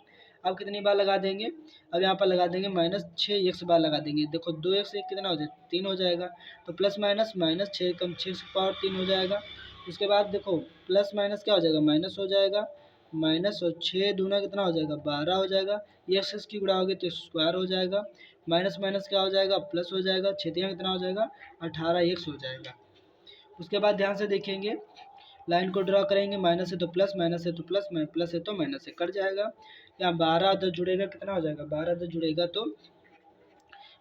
अब कितनी बार लगा देंगे, अब यहाँ पर लगा देंगे माइनस 6x बार लगा देंगे। देखो 2x एक कितना हो जाएगा, 3 हो जाएगा। तो प्लस माइनस माइनस 6 कम 6 की पावर 3 हो जाएगा। उसके बाद देखो प्लस माइनस क्या हो जाएगा, माइनस हो जाएगा। माइनस और 6 दूना कितना हो जाएगा, 12 हो जाएगा। एक्स की गुणा होगी तो स्क्वायर हो जाएगा। माइनस माइनस क्या हो जाएगा, प्लस हो जाएगा। छेदियाँ कितना हो जाएगा, 18x हो जाएगा। उसके बाद ध्यान से देखेंगे, लाइन को ड्रॉ करेंगे, माइनस है तो प्लस, माइनस है तो प्लस, प्लस है तो माइनस से कट जाएगा। यहाँ 12 10 जुड़ेगा, कितना हो जाएगा, 12 10 जुड़ेगा तो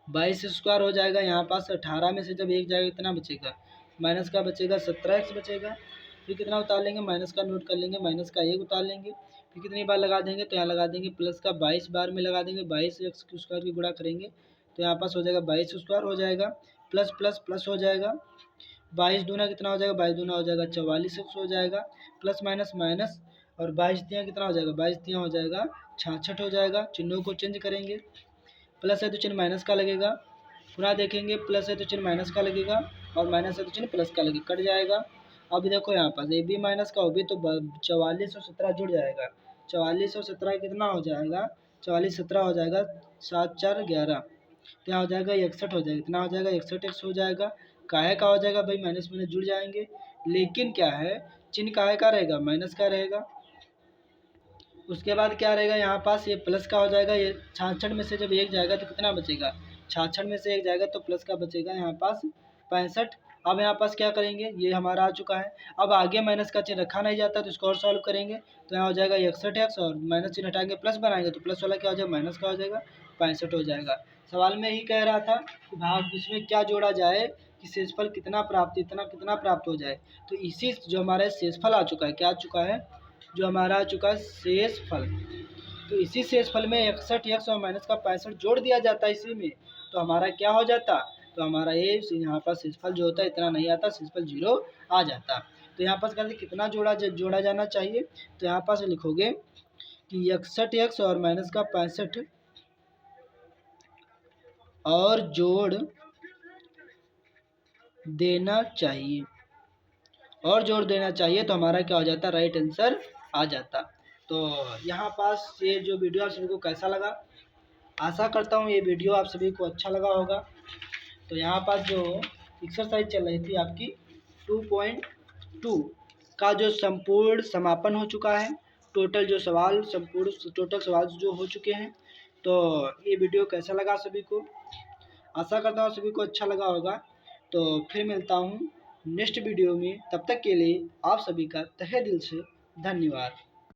22 स्क्वायर हो जाएगा। यहाँ पास 18 में से जब 1 जाएगा कितना बचेगा, माइनस का बचेगा 17x बचेगा। फिर कितना उतार लेंगे, माइनस का नोट कर लेंगे, माइनस का 1 उतार लेंगे। फिर कितनी बार लगा देंगे, तो यहाँ लगा देंगे प्लस का 22 बार में लगा देंगे, 22 एक्स स्क्वायर की गुणा करेंगे तो यहाँ पास हो जाएगा 22 स्क्वायर हो जाएगा। प्लस प्लस प्लस हो जाएगा, 22 दूना कितना हो जाएगा, 22 दूना हो जाएगा 44 एक्स हो जाएगा। प्लस माइनस माइनस और 22 तियाँ कितना हो जाएगा, 22 तियाँ हो जाएगा 66 हो जाएगा। चिन्हों को चेंज करेंगे, प्लस है तो चिन्ह माइनस का लगेगा। पुनः देखेंगे, प्लस है तो चिन्ह माइनस का लगेगा और माइनस है तो चिन्ह प्लस का लगेगा, कट जाएगा। अब देखो यहाँ पास ए बी माइनस का हो भी तो 44 और 17 जुड़ जाएगा। 44 और 17 कितना हो जाएगा, 44 17 हो जाएगा 7 4 11, तो यहाँ हो जाएगा 61 हो जाएगा। कितना हो जाएगा, 61 एक्स हो जाएगा। काहे का हो जाएगा भाई, माइनस माइनस जुड़ जाएंगे, लेकिन क्या है चिन्ह काहे का रहेगा, माइनस का रहेगा। उसके बाद क्या रहेगा, यहाँ पास ये प्लस का हो जाएगा। ये 66 में से जब 1 जाएगा तो कितना बचेगा, 66 में से 1 जाएगा तो प्लस का बचेगा यहाँ पास 65। अब यहाँ पास क्या करेंगे, ये हमारा आ चुका है। अब आगे माइनस का चिन्ह रखा नहीं जाता तो इसको और सॉल्व करेंगे। तो यहाँ हो जाएगा 61x और माइनस चिन्ह हटाएंगे, प्लस बनाएंगे तो प्लस वाला क्या हो जाएगा, माइनस का हो जाएगा 65 हो जाएगा। सवाल में ही कह रहा था कि भाग इसमें क्या जोड़ा जाए कि शेषफल कितना प्राप्त, इतना कितना प्राप्त हो जाए। तो इसी जो हमारा शेषफल आ चुका है, क्या आ चुका है, जो हमारा आ चुका है शेषफल। तो इसी शेषफल में 61x और माइनस का 65 जोड़ दिया जाता है इसी में, तो हमारा क्या हो जाता, तो हमारा ये यहाँ पर शेषफल जो होता है इतना नहीं आता, शेषफल 0 आ जाता। तो यहाँ पास कहते कितना जोड़ा जाना चाहिए, तो यहाँ पास लिखोगे कि 61x और माइनस का 65 और जोड़ देना चाहिए, और जोड़ देना चाहिए, तो हमारा क्या हो जाता, राइट आंसर आ जाता। तो यहाँ पास ये जो वीडियो आप सभी को कैसा लगा, आशा करता हूँ ये वीडियो आप सभी को अच्छा लगा होगा। तो यहाँ पास जो एक्सरसाइज चल रही थी आपकी 2.2 का जो संपूर्ण समापन हो चुका है, टोटल जो सवाल संपूर्ण टोटल सवाल जो हो चुके हैं। तो ये वीडियो कैसा लगा सभी को, आशा करता हूँ सभी को अच्छा लगा होगा। तो फिर मिलता हूँ नेक्स्ट वीडियो में, तब तक के लिए आप सभी का तहे दिल से धन्यवाद।